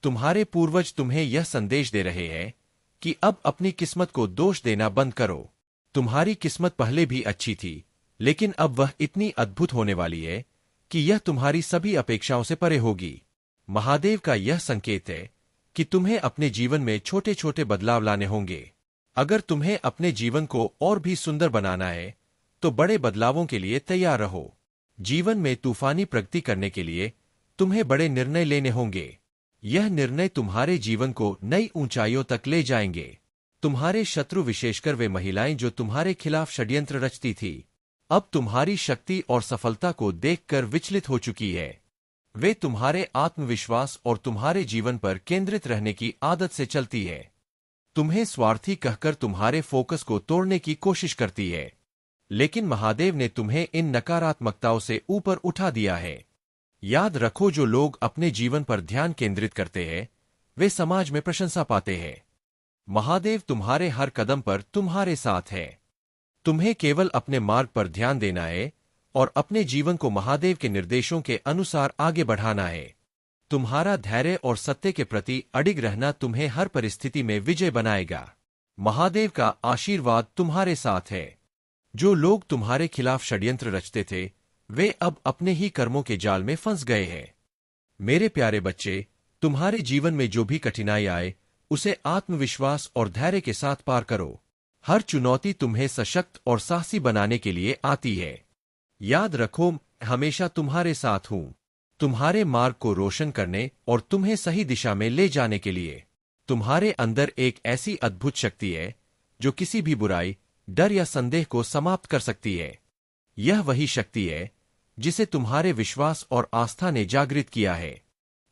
तुम्हारे पूर्वज तुम्हें यह संदेश दे रहे हैं कि अब अपनी किस्मत को दोष देना बंद करो। तुम्हारी किस्मत पहले भी अच्छी थी, लेकिन अब वह इतनी अद्भुत होने वाली है कि यह तुम्हारी सभी अपेक्षाओं से परे होगी। महादेव का यह संकेत है कि तुम्हें अपने जीवन में छोटे छोटे बदलाव लाने होंगे। अगर तुम्हें अपने जीवन को और भी सुंदर बनाना है तो बड़े बदलावों के लिए तैयार रहो। जीवन में तूफानी प्रगति करने के लिए तुम्हें बड़े निर्णय लेने होंगे। यह निर्णय तुम्हारे जीवन को नई ऊंचाइयों तक ले जाएंगे। तुम्हारे शत्रु, विशेषकर वे महिलाएं जो तुम्हारे खिलाफ षड्यंत्र रचती थी, अब तुम्हारी शक्ति और सफलता को देखकर विचलित हो चुकी है। वे तुम्हारे आत्मविश्वास और तुम्हारे जीवन पर केंद्रित रहने की आदत से चलती है। तुम्हें स्वार्थी कहकर तुम्हारे फोकस को तोड़ने की कोशिश करती है, लेकिन महादेव ने तुम्हें इन नकारात्मकताओं से ऊपर उठा दिया है। याद रखो, जो लोग अपने जीवन पर ध्यान केंद्रित करते हैं वे समाज में प्रशंसा पाते हैं। महादेव तुम्हारे हर कदम पर तुम्हारे साथ है। तुम्हें केवल अपने मार्ग पर ध्यान देना है और अपने जीवन को महादेव के निर्देशों के अनुसार आगे बढ़ाना है। तुम्हारा धैर्य और सत्य के प्रति अडिग रहना तुम्हें हर परिस्थिति में विजय बनाएगा। महादेव का आशीर्वाद तुम्हारे साथ है। जो लोग तुम्हारे खिलाफ षड्यंत्र रचते थे वे अब अपने ही कर्मों के जाल में फंस गए हैं। मेरे प्यारे बच्चे, तुम्हारे जीवन में जो भी कठिनाई आए उसे आत्मविश्वास और धैर्य के साथ पार करो। हर चुनौती तुम्हें सशक्त और साहसी बनाने के लिए आती है। याद रखो, हमेशा तुम्हारे साथ हूं, तुम्हारे मार्ग को रोशन करने और तुम्हें सही दिशा में ले जाने के लिए। तुम्हारे अंदर एक ऐसी अद्भुत शक्ति है जो किसी भी बुराई, डर या संदेह को समाप्त कर सकती है। यह वही शक्ति है जिसे तुम्हारे विश्वास और आस्था ने जागृत किया है।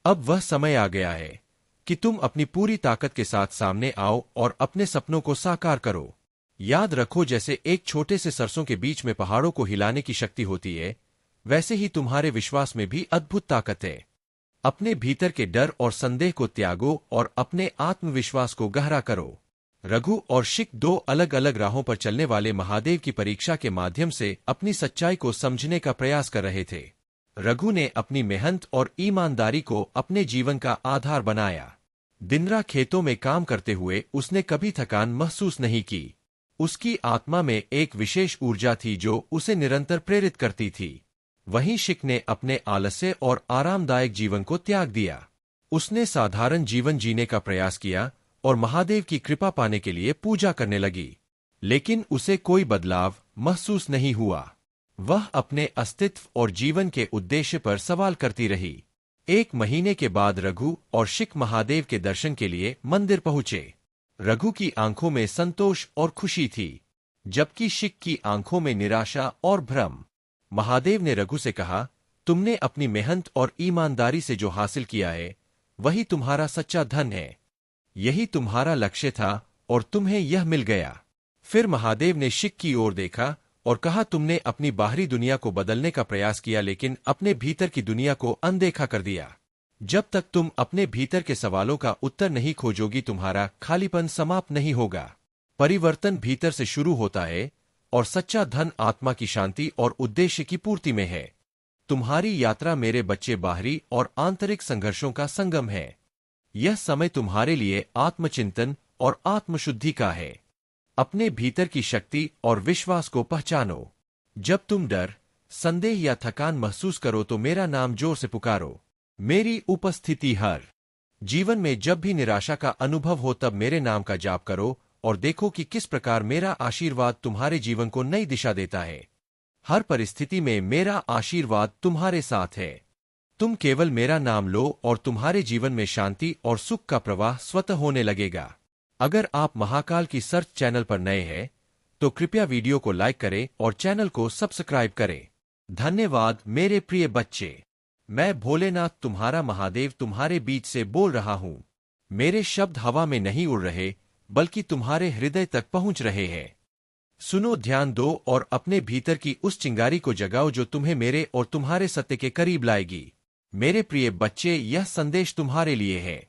अब वह समय आ गया है कि तुम अपनी पूरी ताकत के साथ सामने आओ और अपने सपनों को साकार करो। याद रखो, जैसे एक छोटे से सरसों के बीच में पहाड़ों को हिलाने की शक्ति होती है, वैसे ही तुम्हारे विश्वास में भी अद्भुत ताकत है। अपने भीतर के डर और संदेह को त्यागो और अपने आत्मविश्वास को गहरा करो। रघु और शिक दो अलग अलग राहों पर चलने वाले महादेव की परीक्षा के माध्यम से अपनी सच्चाई को समझने का प्रयास कर रहे थे। रघु ने अपनी मेहनत और ईमानदारी को अपने जीवन का आधार बनाया। दिन-रात खेतों में काम करते हुए उसने कभी थकान महसूस नहीं की। उसकी आत्मा में एक विशेष ऊर्जा थी जो उसे निरंतर प्रेरित करती थी। वहीं शिक ने अपने आलस्य और आरामदायक जीवन को त्याग दिया। उसने साधारण जीवन जीने का प्रयास किया और महादेव की कृपा पाने के लिए पूजा करने लगी, लेकिन उसे कोई बदलाव महसूस नहीं हुआ। वह अपने अस्तित्व और जीवन के उद्देश्य पर सवाल करती रही। 1 महीने के बाद रघु और शिक महादेव के दर्शन के लिए मंदिर पहुंचे। रघु की आंखों में संतोष और खुशी थी, जबकि शिक की आंखों में निराशा और भ्रम। महादेव ने रघु से कहा, तुमने अपनी मेहनत और ईमानदारी से जो हासिल किया है वही तुम्हारा सच्चा धन है। यही तुम्हारा लक्ष्य था और तुम्हें यह मिल गया। फिर महादेव ने शिक की ओर देखा और कहा, तुमने अपनी बाहरी दुनिया को बदलने का प्रयास किया, लेकिन अपने भीतर की दुनिया को अनदेखा कर दिया। जब तक तुम अपने भीतर के सवालों का उत्तर नहीं खोजोगी, तुम्हारा खालीपन समाप्त नहीं होगा। परिवर्तन भीतर से शुरू होता है और सच्चा धन आत्मा की शांति और उद्देश्य की पूर्ति में है। तुम्हारी यात्रा, मेरे बच्चे, बाहरी और आंतरिक संघर्षों का संगम है। यह समय तुम्हारे लिए आत्मचिंतन और आत्मशुद्धि का है। अपने भीतर की शक्ति और विश्वास को पहचानो। जब तुम डर, संदेह या थकान महसूस करो तो मेरा नाम जोर से पुकारो। मेरी उपस्थिति हर जीवन में जब भी निराशा का अनुभव हो तब मेरे नाम का जाप करो और देखो कि किस प्रकार मेरा आशीर्वाद तुम्हारे जीवन को नई दिशा देता है। हर परिस्थिति में मेरा आशीर्वाद तुम्हारे साथ है। तुम केवल मेरा नाम लो और तुम्हारे जीवन में शांति और सुख का प्रवाह स्वतः होने लगेगा। अगर आप महाकाल की सर्च चैनल पर नए हैं तो कृपया वीडियो को लाइक करें और चैनल को सब्सक्राइब करें। धन्यवाद मेरे प्रिय बच्चे। मैं भोलेनाथ तुम्हारा महादेव तुम्हारे बीच से बोल रहा हूँ। मेरे शब्द हवा में नहीं उड़ रहे बल्कि तुम्हारे हृदय तक पहुँच रहे हैं। सुनो, ध्यान दो और अपने भीतर की उस चिंगारी को जगाओ जो तुम्हें मेरे और तुम्हारे सत्य के करीब लाएगी। मेरे प्रिय बच्चे, यह संदेश तुम्हारे लिए है।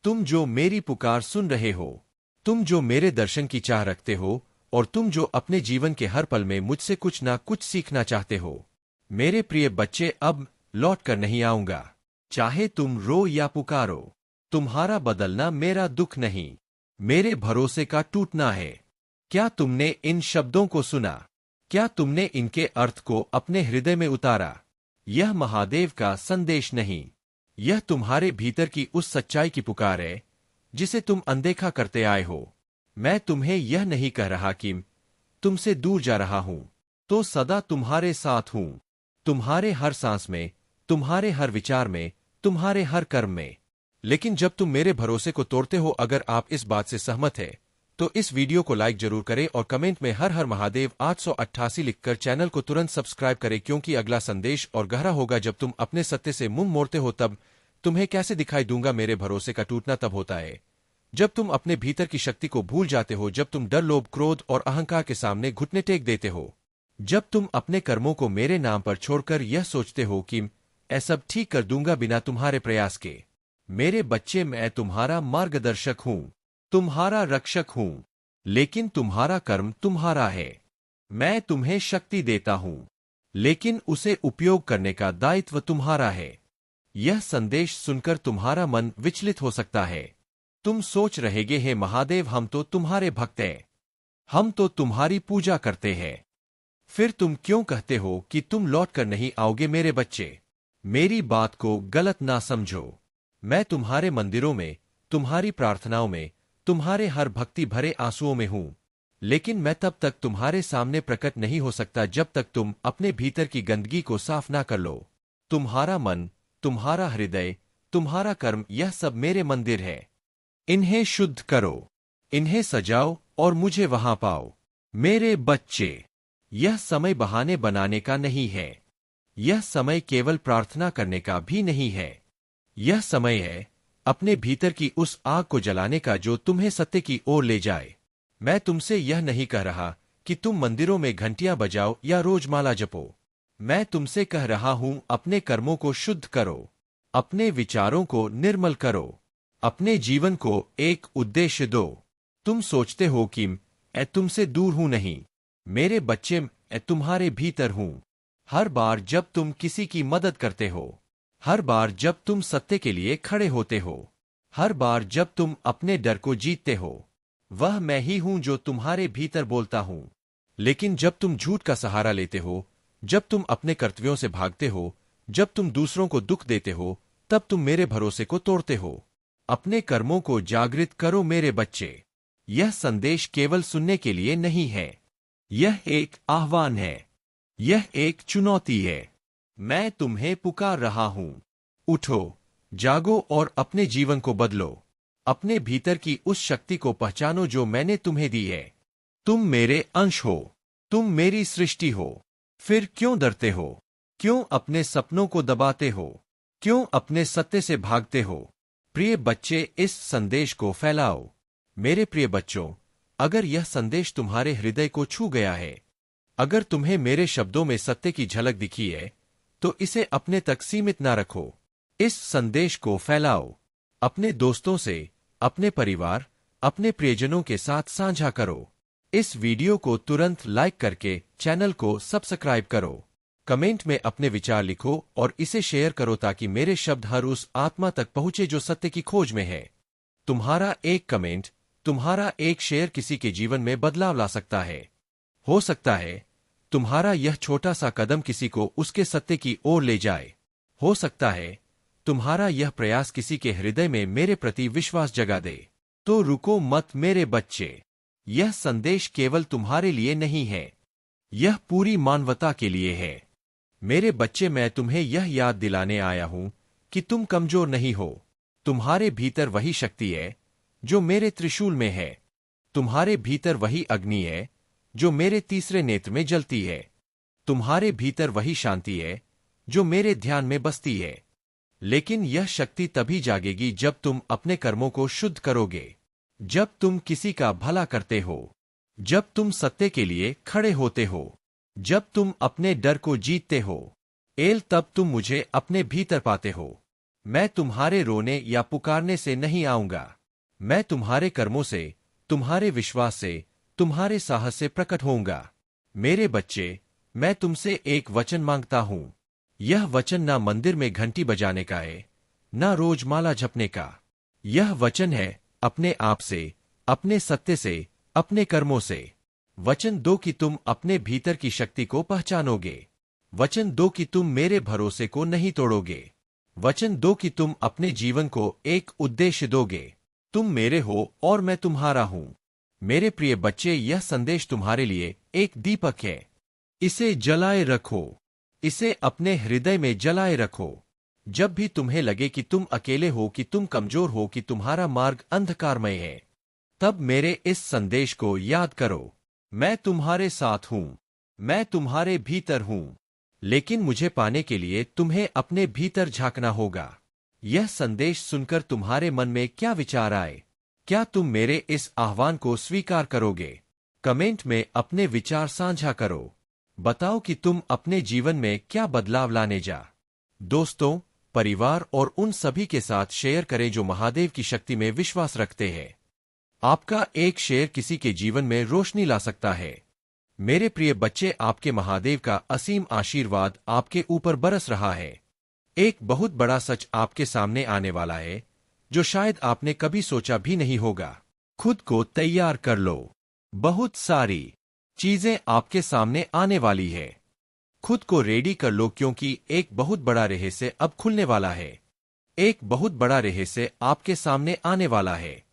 तुम जो मेरी पुकार सुन रहे हो, तुम जो मेरे दर्शन की चाह रखते हो और तुम जो अपने जीवन के हर पल में मुझसे कुछ ना कुछ सीखना चाहते हो, मेरे प्रिय बच्चे, अब लौट कर नहीं आऊंगा। चाहे तुम रो या पुकारो, तुम्हारा बदलना मेरा दुख नहीं, मेरे भरोसे का टूटना है। क्या तुमने इन शब्दों को सुना? क्या तुमने इनके अर्थ को अपने हृदय में उतारा? यह महादेव का संदेश नहीं, यह तुम्हारे भीतर की उस सच्चाई की पुकार है जिसे तुम अनदेखा करते आए हो। मैं तुम्हें यह नहीं कह रहा कि तुमसे दूर जा रहा हूं, तो सदा तुम्हारे साथ हूं, तुम्हारे हर सांस में, तुम्हारे हर विचार में, तुम्हारे हर कर्म में। लेकिन जब तुम मेरे भरोसे को तोड़ते हो, अगर आप इस बात से सहमत है तो इस वीडियो को लाइक जरूर करें और कमेंट में हर हर महादेव 888 लिखकर चैनल को तुरंत सब्सक्राइब करें, क्योंकि अगला संदेश और गहरा होगा। जब तुम अपने सत्य से मुंह मोड़ते हो तब तुम्हें कैसे दिखाई दूंगा। मेरे भरोसे का टूटना तब होता है जब तुम अपने भीतर की शक्ति को भूल जाते हो, जब तुम डर, लोभ, क्रोध और अहंकार के सामने घुटने टेक देते हो, जब तुम अपने कर्मों को मेरे नाम पर छोड़कर यह सोचते हो कि मैं सब ठीक कर दूंगा बिना तुम्हारे प्रयास के। मेरे बच्चे, मैं तुम्हारा मार्गदर्शक हूं, तुम्हारा रक्षक हूं, लेकिन तुम्हारा कर्म तुम्हारा है। मैं तुम्हें शक्ति देता हूं, लेकिन उसे उपयोग करने का दायित्व तुम्हारा है। यह संदेश सुनकर तुम्हारा मन विचलित हो सकता है। तुम सोच रहेगे, हे महादेव, हम तो तुम्हारे भक्त हैं, हम तो तुम्हारी पूजा करते हैं, फिर तुम क्यों कहते हो कि तुम लौट कर नहीं आओगे? मेरे बच्चे, मेरी बात को गलत ना समझो। मैं तुम्हारे मंदिरों में, तुम्हारी प्रार्थनाओं में, तुम्हारे हर भक्ति भरे आंसुओं में हूं, लेकिन मैं तब तक तुम्हारे सामने प्रकट नहीं हो सकता जब तक तुम अपने भीतर की गंदगी को साफ ना कर लो। तुम्हारा मन, तुम्हारा हृदय, तुम्हारा कर्म, यह सब मेरे मंदिर है। इन्हें शुद्ध करो, इन्हें सजाओ और मुझे वहां पाओ। मेरे बच्चे, यह समय बहाने बनाने का नहीं है, यह समय केवल प्रार्थना करने का भी नहीं है। यह समय है अपने भीतर की उस आग को जलाने का जो तुम्हें सत्य की ओर ले जाए। मैं तुमसे यह नहीं कह रहा कि तुम मंदिरों में घंटियां बजाओ या रोज माला जपो। मैं तुमसे कह रहा हूं, अपने कर्मों को शुद्ध करो, अपने विचारों को निर्मल करो, अपने जीवन को एक उद्देश्य दो। तुम सोचते हो कि मैं तुमसे दूर हूं, नहीं मेरे बच्चे, मैं तुम्हारे भीतर हूं। हर बार जब तुम किसी की मदद करते हो, हर बार जब तुम सत्य के लिए खड़े होते हो, हर बार जब तुम अपने डर को जीतते हो, वह मैं ही हूं जो तुम्हारे भीतर बोलता हूं। लेकिन जब तुम झूठ का सहारा लेते हो, जब तुम अपने कर्तव्यों से भागते हो, जब तुम दूसरों को दुख देते हो, तब तुम मेरे भरोसे को तोड़ते हो। अपने कर्मों को जागृत करो मेरे बच्चे। यह संदेश केवल सुनने के लिए नहीं है, यह एक आह्वान है, यह एक चुनौती है। मैं तुम्हें पुकार रहा हूं, उठो, जागो और अपने जीवन को बदलो। अपने भीतर की उस शक्ति को पहचानो जो मैंने तुम्हें दी है। तुम मेरे अंश हो, तुम मेरी सृष्टि हो। फिर क्यों डरते हो? क्यों अपने सपनों को दबाते हो? क्यों अपने सत्य से भागते हो? प्रिय बच्चे, इस संदेश को फैलाओ। मेरे प्रिय बच्चों, अगर यह संदेश तुम्हारे हृदय को छू गया है, अगर तुम्हें मेरे शब्दों में सत्य की झलक दिखी है, तो इसे अपने तक सीमित ना रखो। इस संदेश को फैलाओ, अपने दोस्तों से, अपने परिवार, अपने प्रियजनों के साथ साझा करो। इस वीडियो को तुरंत लाइक करके चैनल को सब्सक्राइब करो। कमेंट में अपने विचार लिखो और इसे शेयर करो ताकि मेरे शब्द हर उस आत्मा तक पहुंचे जो सत्य की खोज में है। तुम्हारा एक कमेंट, तुम्हारा एक शेयर किसी के जीवन में बदलाव ला सकता है। हो सकता है तुम्हारा यह छोटा सा कदम किसी को उसके सत्य की ओर ले जाए। हो सकता है तुम्हारा यह प्रयास किसी के हृदय में मेरे प्रति विश्वास जगा दे। तो रुको मत मेरे बच्चे, यह संदेश केवल तुम्हारे लिए नहीं है, यह पूरी मानवता के लिए है। मेरे बच्चे, मैं तुम्हें यह याद दिलाने आया हूं कि तुम कमजोर नहीं हो। तुम्हारे भीतर वही शक्ति है जो मेरे त्रिशूल में है। तुम्हारे भीतर वही अग्नि है जो मेरे तीसरे नेत्र में जलती है। तुम्हारे भीतर वही शांति है जो मेरे ध्यान में बसती है। लेकिन यह शक्ति तभी जागेगी जब तुम अपने कर्मों को शुद्ध करोगे, जब तुम किसी का भला करते हो, जब तुम सत्य के लिए खड़े होते हो, जब तुम अपने डर को जीतते हो। तब तुम मुझे अपने भीतर पाते हो। मैं तुम्हारे रोने या पुकारने से नहीं आऊंगा। मैं तुम्हारे कर्मों से, तुम्हारे विश्वास से, तुम्हारे साहस से प्रकट होऊंगा। मेरे बच्चे, मैं तुमसे एक वचन मांगता हूं। यह वचन ना मंदिर में घंटी बजाने का है, ना रोज माला जपने का। यह वचन है अपने आप से, अपने सत्य से, अपने कर्मों से। वचन दो कि तुम अपने भीतर की शक्ति को पहचानोगे। वचन दो कि तुम मेरे भरोसे को नहीं तोड़ोगे। वचन दो कि तुम अपने जीवन को एक उद्देश्य दोगे। तुम मेरे हो और मैं तुम्हारा हूं। मेरे प्रिय बच्चे, यह संदेश तुम्हारे लिए एक दीपक है। इसे जलाए रखो, इसे अपने हृदय में जलाए रखो। जब भी तुम्हें लगे कि तुम अकेले हो, कि तुम कमजोर हो, कि तुम्हारा मार्ग अंधकारमय है, तब मेरे इस संदेश को याद करो। मैं तुम्हारे साथ हूं, मैं तुम्हारे भीतर हूं। लेकिन मुझे पाने के लिए तुम्हें अपने भीतर झांकना होगा। यह संदेश सुनकर तुम्हारे मन में क्या विचार आए? क्या तुम मेरे इस आह्वान को स्वीकार करोगे? कमेंट में अपने विचार साझा करो। बताओ कि तुम अपने जीवन में क्या बदलाव लाने जा। दोस्तों, परिवार और उन सभी के साथ शेयर करें जो महादेव की शक्ति में विश्वास रखते हैं। आपका एक शेयर किसी के जीवन में रोशनी ला सकता है। मेरे प्रिय बच्चे, आपके महादेव का असीम आशीर्वाद आपके ऊपर बरस रहा है। एक बहुत बड़ा सच आपके सामने आने वाला है जो शायद आपने कभी सोचा भी नहीं होगा। खुद को तैयार कर लो, बहुत सारी चीजें आपके सामने आने वाली है। खुद को रेडी कर लो, क्योंकि एक बहुत बड़ा रहस्य अब खुलने वाला है। एक बहुत बड़ा रहस्य आपके सामने आने वाला है।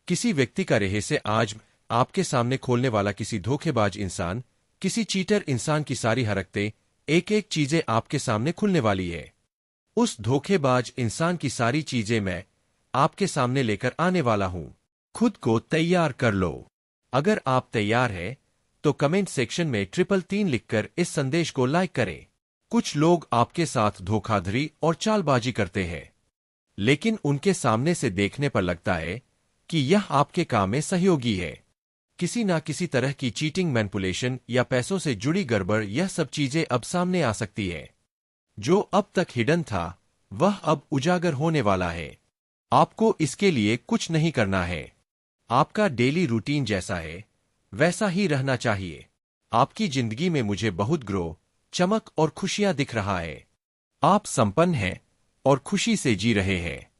किसी व्यक्ति का रहस्य आज आपके सामने खोलने वाला। किसी धोखेबाज इंसान, किसी चीटर इंसान की सारी हरकतें, एक एक चीजें आपके सामने खुलने वाली है। उस धोखेबाज इंसान की सारी चीजें मैं आपके सामने लेकर आने वाला हूं। खुद को तैयार कर लो। अगर आप तैयार हैं तो कमेंट सेक्शन में 333 लिखकर इस संदेश को लाइक करें। कुछ लोग आपके साथ धोखाधड़ी और चालबाजी करते हैं, लेकिन उनके सामने से देखने पर लगता है कि यह आपके काम में सहयोगी है। किसी ना किसी तरह की चीटिंग, मैनिपुलेशन या पैसों से जुड़ी गड़बड़, यह सब चीजें अब सामने आ सकती है। जो अब तक हिडन था वह अब उजागर होने वाला है। आपको इसके लिए कुछ नहीं करना है। आपका डेली रूटीन जैसा है वैसा ही रहना चाहिए। आपकी जिंदगी में मुझे बहुत ग्रो, चमक और खुशियां दिख रहा है। आप संपन्न हैं और खुशी से जी रहे हैं।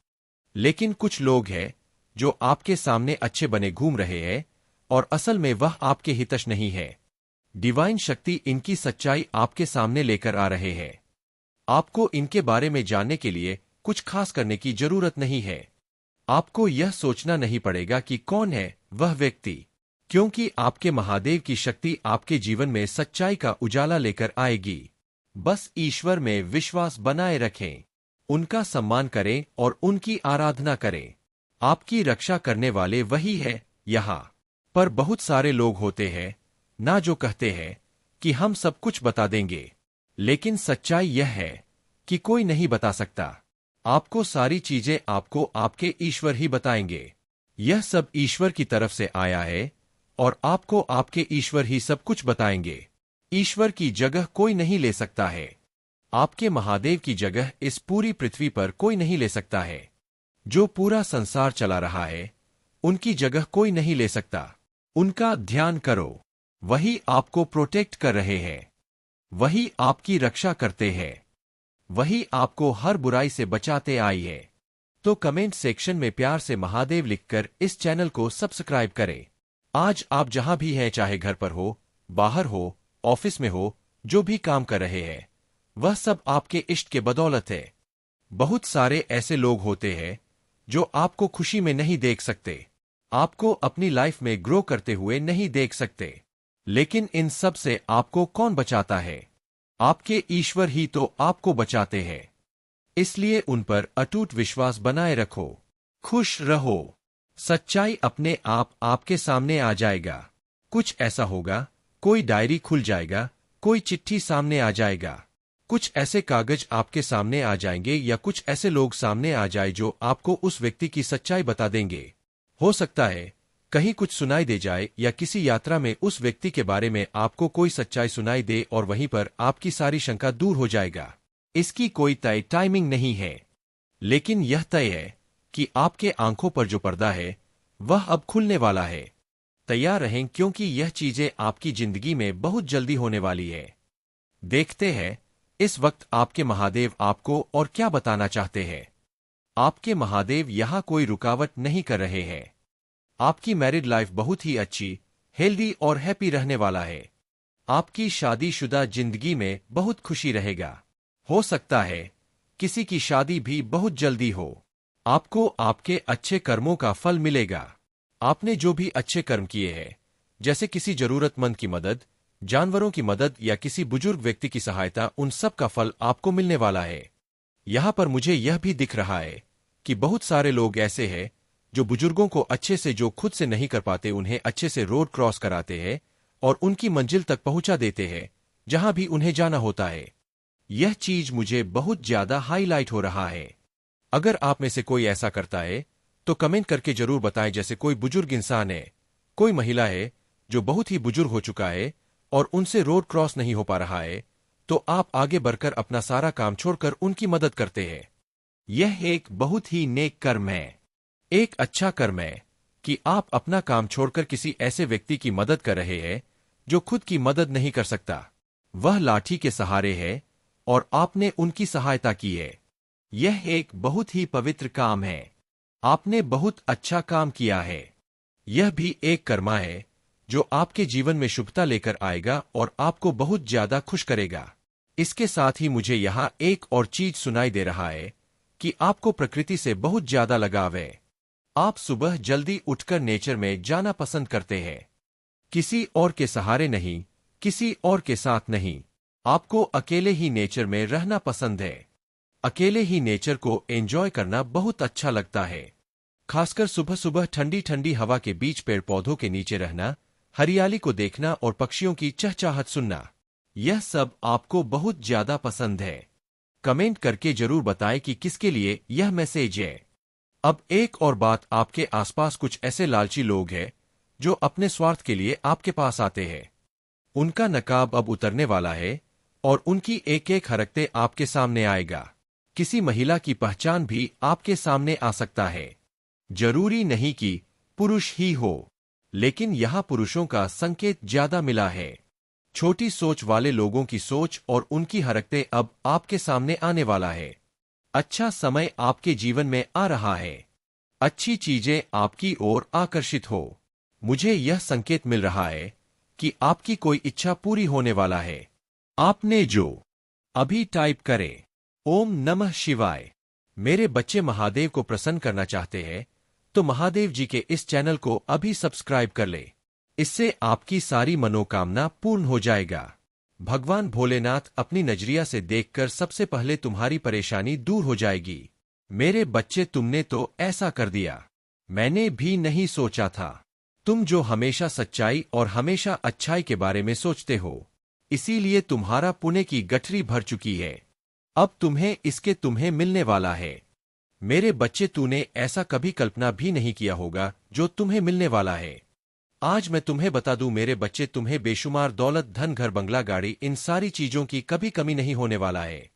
लेकिन कुछ लोग हैं जो आपके सामने अच्छे बने घूम रहे हैं और असल में वह आपके हितैषी नहीं है। डिवाइन शक्ति इनकी सच्चाई आपके सामने लेकर आ रहे हैं। आपको इनके बारे में जानने के लिए कुछ खास करने की जरूरत नहीं है। आपको यह सोचना नहीं पड़ेगा कि कौन है वह व्यक्ति, क्योंकि आपके महादेव की शक्ति आपके जीवन में सच्चाई का उजाला लेकर आएगी। बस ईश्वर में विश्वास बनाए रखें, उनका सम्मान करें और उनकी आराधना करें। आपकी रक्षा करने वाले वही है। यहाँ पर बहुत सारे लोग होते हैं ना जो कहते हैं कि हम सब कुछ बता देंगे, लेकिन सच्चाई यह है कि कोई नहीं बता सकता। आपको सारी चीजें आपको आपके ईश्वर ही बताएंगे। यह सब ईश्वर की तरफ से आया है और आपको आपके ईश्वर ही सब कुछ बताएंगे। ईश्वर की जगह कोई नहीं ले सकता है। आपके महादेव की जगह इस पूरी पृथ्वी पर कोई नहीं ले सकता है। जो पूरा संसार चला रहा है उनकी जगह कोई नहीं ले सकता। उनका ध्यान करो, वही आपको प्रोटेक्ट कर रहे हैं, वही आपकी रक्षा करते हैं, वही आपको हर बुराई से बचाते आई है। तो कमेंट सेक्शन में प्यार से महादेव लिखकर इस चैनल को सब्सक्राइब करें। आज आप जहां भी हैं, चाहे घर पर हो, बाहर हो, ऑफिस में हो, जो भी काम कर रहे हैं वह सब आपके इष्ट के बदौलत है। बहुत सारे ऐसे लोग होते हैं जो आपको खुशी में नहीं देख सकते। आपको अपनी लाइफ में ग्रो करते हुए नहीं देख सकते। लेकिन इन सब से आपको कौन बचाता है? आपके ईश्वर ही तो आपको बचाते हैं। इसलिए उन पर अटूट विश्वास बनाए रखो। खुश रहो। सच्चाई अपने आप आपके सामने आ जाएगा। कुछ ऐसा होगा, कोई डायरी खुल जाएगा, कोई चिट्ठी सामने आ जाएगा, कुछ ऐसे कागज आपके सामने आ जाएंगे या कुछ ऐसे लोग सामने आ जाए जो आपको उस व्यक्ति की सच्चाई बता देंगे। हो सकता है कहीं कुछ सुनाई दे जाए या किसी यात्रा में उस व्यक्ति के बारे में आपको कोई सच्चाई सुनाई दे और वहीं पर आपकी सारी शंका दूर हो जाएगा। इसकी कोई तय टाइमिंग नहीं है, लेकिन यह तय है कि आपके आंखों पर जो पर्दा है वह अब खुलने वाला है। तैयार रहें, क्योंकि यह चीजें आपकी जिंदगी में बहुत जल्दी होने वाली है। देखते हैं इस वक्त आपके महादेव आपको और क्या बताना चाहते हैं। आपके महादेव यहां कोई रुकावट नहीं कर रहे हैं। आपकी मैरिड लाइफ बहुत ही अच्छी, हेल्दी और हैप्पी रहने वाला है। आपकी शादीशुदा जिंदगी में बहुत खुशी रहेगा। हो सकता है किसी की शादी भी बहुत जल्दी हो। आपको आपके अच्छे कर्मों का फल मिलेगा। आपने जो भी अच्छे कर्म किए हैं, जैसे किसी जरूरतमंद की मदद, जानवरों की मदद या किसी बुजुर्ग व्यक्ति की सहायता, उन सब का फल आपको मिलने वाला है। यहां पर मुझे यह भी दिख रहा है कि बहुत सारे लोग ऐसे हैं जो बुजुर्गों को अच्छे से, जो खुद से नहीं कर पाते, उन्हें अच्छे से रोड क्रॉस कराते हैं और उनकी मंजिल तक पहुंचा देते हैं जहां भी उन्हें जाना होता है। यह चीज मुझे बहुत ज्यादा हाईलाइट हो रहा है। अगर आप में से कोई ऐसा करता है तो कमेंट करके जरूर बताएं। जैसे कोई बुजुर्ग इंसान है, कोई महिला है जो बहुत ही बुजुर्ग हो चुका है और उनसे रोड क्रॉस नहीं हो पा रहा है, तो आप आगे बढ़कर अपना सारा काम छोड़कर उनकी मदद करते हैं। यह एक बहुत ही नेक कर्म है, एक अच्छा कर्म है कि आप अपना काम छोड़कर किसी ऐसे व्यक्ति की मदद कर रहे हैं जो खुद की मदद नहीं कर सकता। वह लाठी के सहारे है और आपने उनकी सहायता की है। यह एक बहुत ही पवित्र काम है। आपने बहुत अच्छा काम किया है। यह भी एक कर्मा है जो आपके जीवन में शुभता लेकर आएगा और आपको बहुत ज्यादा खुश करेगा। इसके साथ ही मुझे यहाँ एक और चीज सुनाई दे रहा है कि आपको प्रकृति से बहुत ज्यादा लगाव है। आप सुबह जल्दी उठकर नेचर में जाना पसंद करते हैं। किसी और के सहारे नहीं, किसी और के साथ नहीं। आपको अकेले ही नेचर में रहना पसंद है। अकेले ही नेचर को एंजॉय करना बहुत अच्छा लगता है। खासकर सुबह सुबह ठंडी ठंडी हवा के बीच पेड़ पौधों के नीचे रहना, हरियाली को देखना और पक्षियों की चहचहाट सुनना, यह सब आपको बहुत ज्यादा पसंद है। कमेंट करके जरूर बताएं कि किसके लिए यह मैसेज है। अब एक और बात, आपके आसपास कुछ ऐसे लालची लोग हैं जो अपने स्वार्थ के लिए आपके पास आते हैं। उनका नकाब अब उतरने वाला है और उनकी एक एक हरकतें आपके सामने आएगा। किसी महिला की पहचान भी आपके सामने आ सकता है। जरूरी नहीं कि पुरुष ही हो, लेकिन यहाँ पुरुषों का संकेत ज्यादा मिला है। छोटी सोच वाले लोगों की सोच और उनकी हरकतें अब आपके सामने आने वाला है। अच्छा समय आपके जीवन में आ रहा है। अच्छी चीजें आपकी ओर आकर्षित हो। मुझे यह संकेत मिल रहा है कि आपकी कोई इच्छा पूरी होने वाला है। आपने जो अभी टाइप करे ओम नमः शिवाय। मेरे बच्चे महादेव को प्रसन्न करना चाहते हैं तो महादेव जी के इस चैनल को अभी सब्सक्राइब कर ले। इससे आपकी सारी मनोकामना पूर्ण हो जाएगा। भगवान भोलेनाथ अपनी नजरिया से देखकर सबसे पहले तुम्हारी परेशानी दूर हो जाएगी। मेरे बच्चे, तुमने तो ऐसा कर दिया, मैंने भी नहीं सोचा था। तुम जो हमेशा सच्चाई और हमेशा अच्छाई के बारे में सोचते हो, इसीलिए तुम्हारा पुण्य की गठरी भर चुकी है। अब तुम्हें मिलने वाला है। मेरे बच्चे, तूने ऐसा कभी कल्पना भी नहीं किया होगा जो तुम्हें मिलने वाला है। आज मैं तुम्हें बता दूं मेरे बच्चे, तुम्हें बेशुमार दौलत, धन, घर, बंगला, गाड़ी, इन सारी चीजों की कभी कमी नहीं होने वाला है।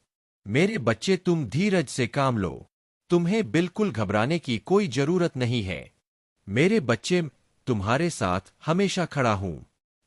मेरे बच्चे, तुम धीरज से काम लो। तुम्हें बिल्कुल घबराने की कोई जरूरत नहीं है। मेरे बच्चे, तुम्हारे साथ हमेशा खड़ा हूं।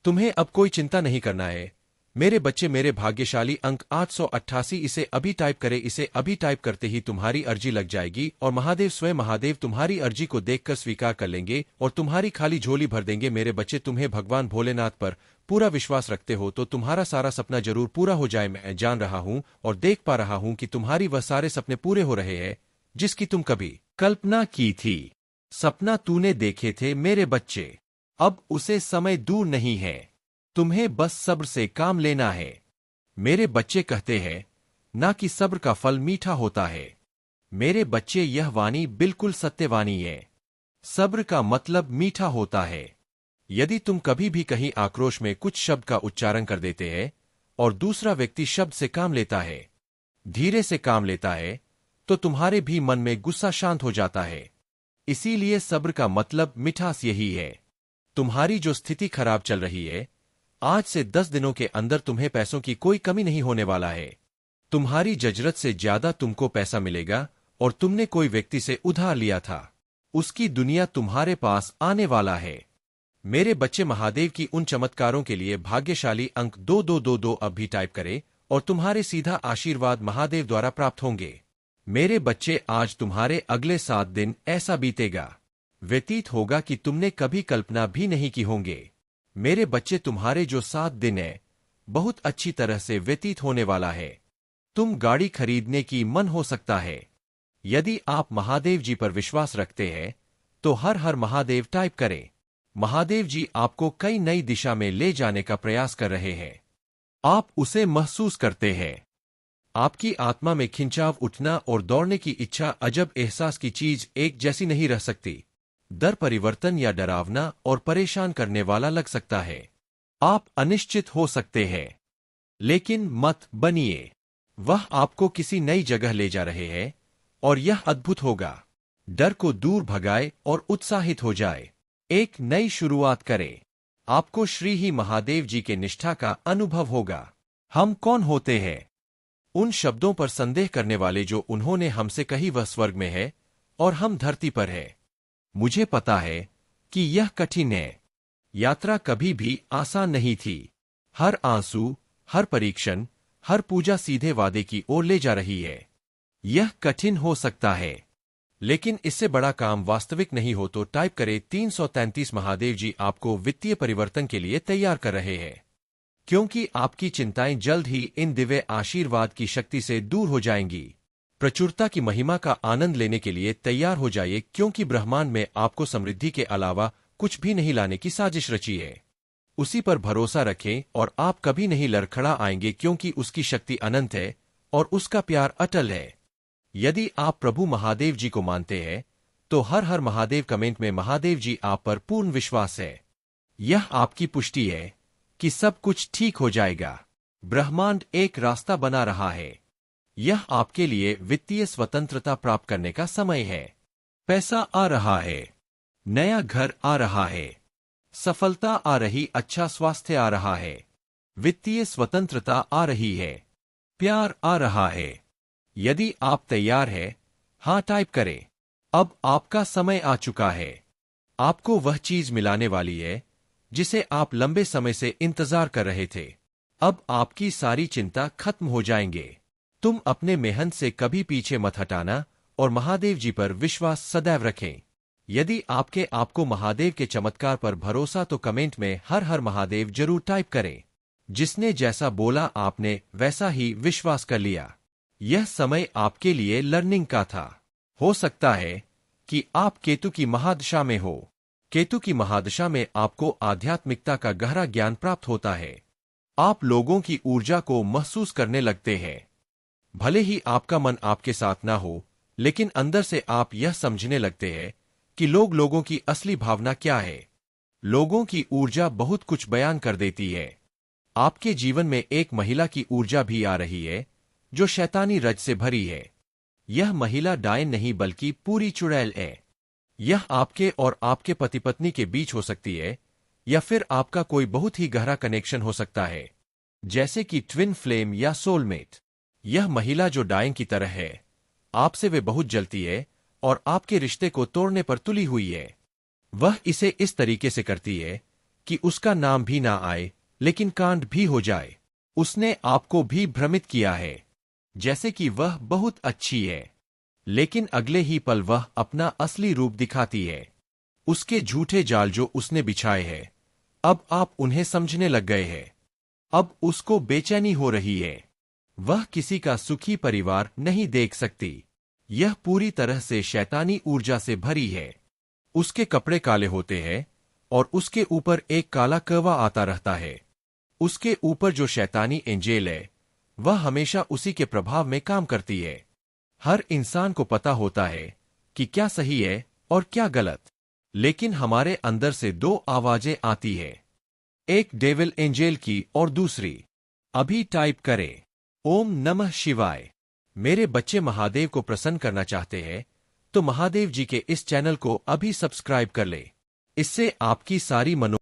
तुम्हें अब कोई चिंता नहीं करना है। मेरे बच्चे, मेरे भाग्यशाली अंक 888, इसे अभी टाइप करें। इसे अभी टाइप करते ही तुम्हारी अर्जी लग जाएगी और महादेव, स्वयं महादेव, तुम्हारी अर्जी को देखकर स्वीकार कर लेंगे और तुम्हारी खाली झोली भर देंगे। मेरे बच्चे, तुम्हें भगवान भोलेनाथ पर पूरा विश्वास रखते हो तो तुम्हारा सारा सपना जरूर पूरा हो जाए। मैं जान रहा हूं और देख पा रहा हूं कि तुम्हारी वह सारे सपने पूरे हो रहे हैं जिसकी तुम कभी कल्पना की थी। सपना तूने देखे थे मेरे बच्चे, अब उसे समय दूर नहीं है, तुम्हें बस सब्र से काम लेना है। मेरे बच्चे कहते हैं ना कि सब्र का फल मीठा होता है। मेरे बच्चे, यह वाणी बिल्कुल सत्यवाणी है। सब्र का मतलब मीठा होता है। यदि तुम कभी भी कहीं आक्रोश में कुछ शब्द का उच्चारण कर देते हैं और दूसरा व्यक्ति शब्द से काम लेता है, धीरे से काम लेता है, तो तुम्हारे भी मन में गुस्सा शांत हो जाता है। इसीलिए सब्र का मतलब मिठास यही है। तुम्हारी जो स्थिति खराब चल रही है, आज से 10 दिनों के अंदर तुम्हें पैसों की कोई कमी नहीं होने वाला है। तुम्हारी जरूरत से ज्यादा तुमको पैसा मिलेगा और तुमने कोई व्यक्ति से उधार लिया था, उसकी दुनिया तुम्हारे पास आने वाला है। मेरे बच्चे, महादेव की उन चमत्कारों के लिए भाग्यशाली अंक 2222 अब भी टाइप करें और तुम्हारे सीधा आशीर्वाद महादेव द्वारा प्राप्त होंगे। मेरे बच्चे, आज तुम्हारे अगले 7 दिन ऐसा बीतेगा, व्यतीत होगा कि तुमने कभी कल्पना भी नहीं की होंगे। मेरे बच्चे, तुम्हारे जो 7 दिन है बहुत अच्छी तरह से व्यतीत होने वाला है। तुम गाड़ी खरीदने की मन हो सकता है। यदि आप महादेव जी पर विश्वास रखते हैं तो हर हर महादेव टाइप करें। महादेव जी आपको कई नई दिशा में ले जाने का प्रयास कर रहे हैं। आप उसे महसूस करते हैं। आपकी आत्मा में खिंचाव, उठना और दौड़ने की इच्छा, अजब एहसास की चीज एक जैसी नहीं रह सकती। दर परिवर्तन या डरावना और परेशान करने वाला लग सकता है। आप अनिश्चित हो सकते हैं, लेकिन मत बनिए। वह आपको किसी नई जगह ले जा रहे हैं और यह अद्भुत होगा। डर को दूर भगाए और उत्साहित हो जाए। एक नई शुरुआत करें। आपको श्री ही महादेव जी के निष्ठा का अनुभव होगा। हम कौन होते हैं? उन शब्दों पर संदेह करने वाले जो उन्होंने हमसे कही वह स्वर्ग में है और हम धरती पर है। मुझे पता है कि यह कठिन है। यात्रा कभी भी आसान नहीं थी। हर आंसू, हर परीक्षण, हर पूजा सीधे वादे की ओर ले जा रही है। यह कठिन हो सकता है, लेकिन इससे बड़ा काम वास्तविक नहीं हो तो टाइप करें 333। महादेव जी आपको वित्तीय परिवर्तन के लिए तैयार कर रहे हैं, क्योंकि आपकी चिंताएं जल्द ही इन दिव्य आशीर्वाद की शक्ति से दूर हो जाएंगी। प्रचुरता की महिमा का आनंद लेने के लिए तैयार हो जाइए, क्योंकि ब्रह्मांड में आपको समृद्धि के अलावा कुछ भी नहीं लाने की साजिश रची है। उसी पर भरोसा रखें और आप कभी नहीं लड़खड़ा आएंगे, क्योंकि उसकी शक्ति अनंत है और उसका प्यार अटल है। यदि आप प्रभु महादेव जी को मानते हैं तो हर हर महादेव कमेंट में महादेव जी आप पर पूर्ण विश्वास है। यह आपकी पुष्टि है कि सब कुछ ठीक हो जाएगा। ब्रह्मांड एक रास्ता बना रहा है। यह आपके लिए वित्तीय स्वतंत्रता प्राप्त करने का समय है। पैसा आ रहा है, नया घर आ रहा है, सफलता आ रही, अच्छा स्वास्थ्य आ रहा है, वित्तीय स्वतंत्रता आ रही है, प्यार आ रहा है। यदि आप तैयार हैं, हाँ टाइप करें। अब आपका समय आ चुका है। आपको वह चीज मिलाने वाली है जिसे आप लंबे समय से इंतजार कर रहे थे। अब आपकी सारी चिंता खत्म हो जाएंगे। तुम अपने मेहनत से कभी पीछे मत हटाना और महादेव जी पर विश्वास सदैव रखें। यदि आपको महादेव के चमत्कार पर भरोसा तो कमेंट में हर हर महादेव जरूर टाइप करें। जिसने जैसा बोला आपने वैसा ही विश्वास कर लिया। यह समय आपके लिए लर्निंग का था। हो सकता है कि आप केतु की महादशा में हो। केतु की महादशा में आपको आध्यात्मिकता का गहरा ज्ञान प्राप्त होता है। आप लोगों की ऊर्जा को महसूस करने लगते हैं। भले ही आपका मन आपके साथ ना हो, लेकिन अंदर से आप यह समझने लगते हैं कि लोगों की असली भावना क्या है। लोगों की ऊर्जा बहुत कुछ बयान कर देती है। आपके जीवन में एक महिला की ऊर्जा भी आ रही है जो शैतानी रज से भरी है। यह महिला डायन नहीं बल्कि पूरी चुड़ैल है। यह आपके और आपके पति पत्नी के बीच हो सकती है, या फिर आपका कोई बहुत ही गहरा कनेक्शन हो सकता है, जैसे कि ट्विन फ्लेम या सोलमेट। यह महिला जो डायन की तरह है, आपसे वे बहुत जलती है और आपके रिश्ते को तोड़ने पर तुली हुई है। वह इसे इस तरीके से करती है कि उसका नाम भी ना आए, लेकिन कांड भी हो जाए। उसने आपको भी भ्रमित किया है, जैसे कि वह बहुत अच्छी है, लेकिन अगले ही पल वह अपना असली रूप दिखाती है। उसके झूठे जाल जो उसने बिछाए हैं, अब आप उन्हें समझने लग गए हैं। अब उसको बेचैनी हो रही है। वह किसी का सुखी परिवार नहीं देख सकती। यह पूरी तरह से शैतानी ऊर्जा से भरी है। उसके कपड़े काले होते हैं और उसके ऊपर एक काला कवा आता रहता है। उसके ऊपर जो शैतानी एंजेल है वह हमेशा उसी के प्रभाव में काम करती है। हर इंसान को पता होता है कि क्या सही है और क्या गलत, लेकिन हमारे अंदर से दो आवाजें आती है, एक डेविल एंजेल की और दूसरी। अभी टाइप करें ओम नमः शिवाय। मेरे बच्चे महादेव को प्रसन्न करना चाहते हैं तो महादेव जी के इस चैनल को अभी सब्सक्राइब कर ले। इससे आपकी सारी मनो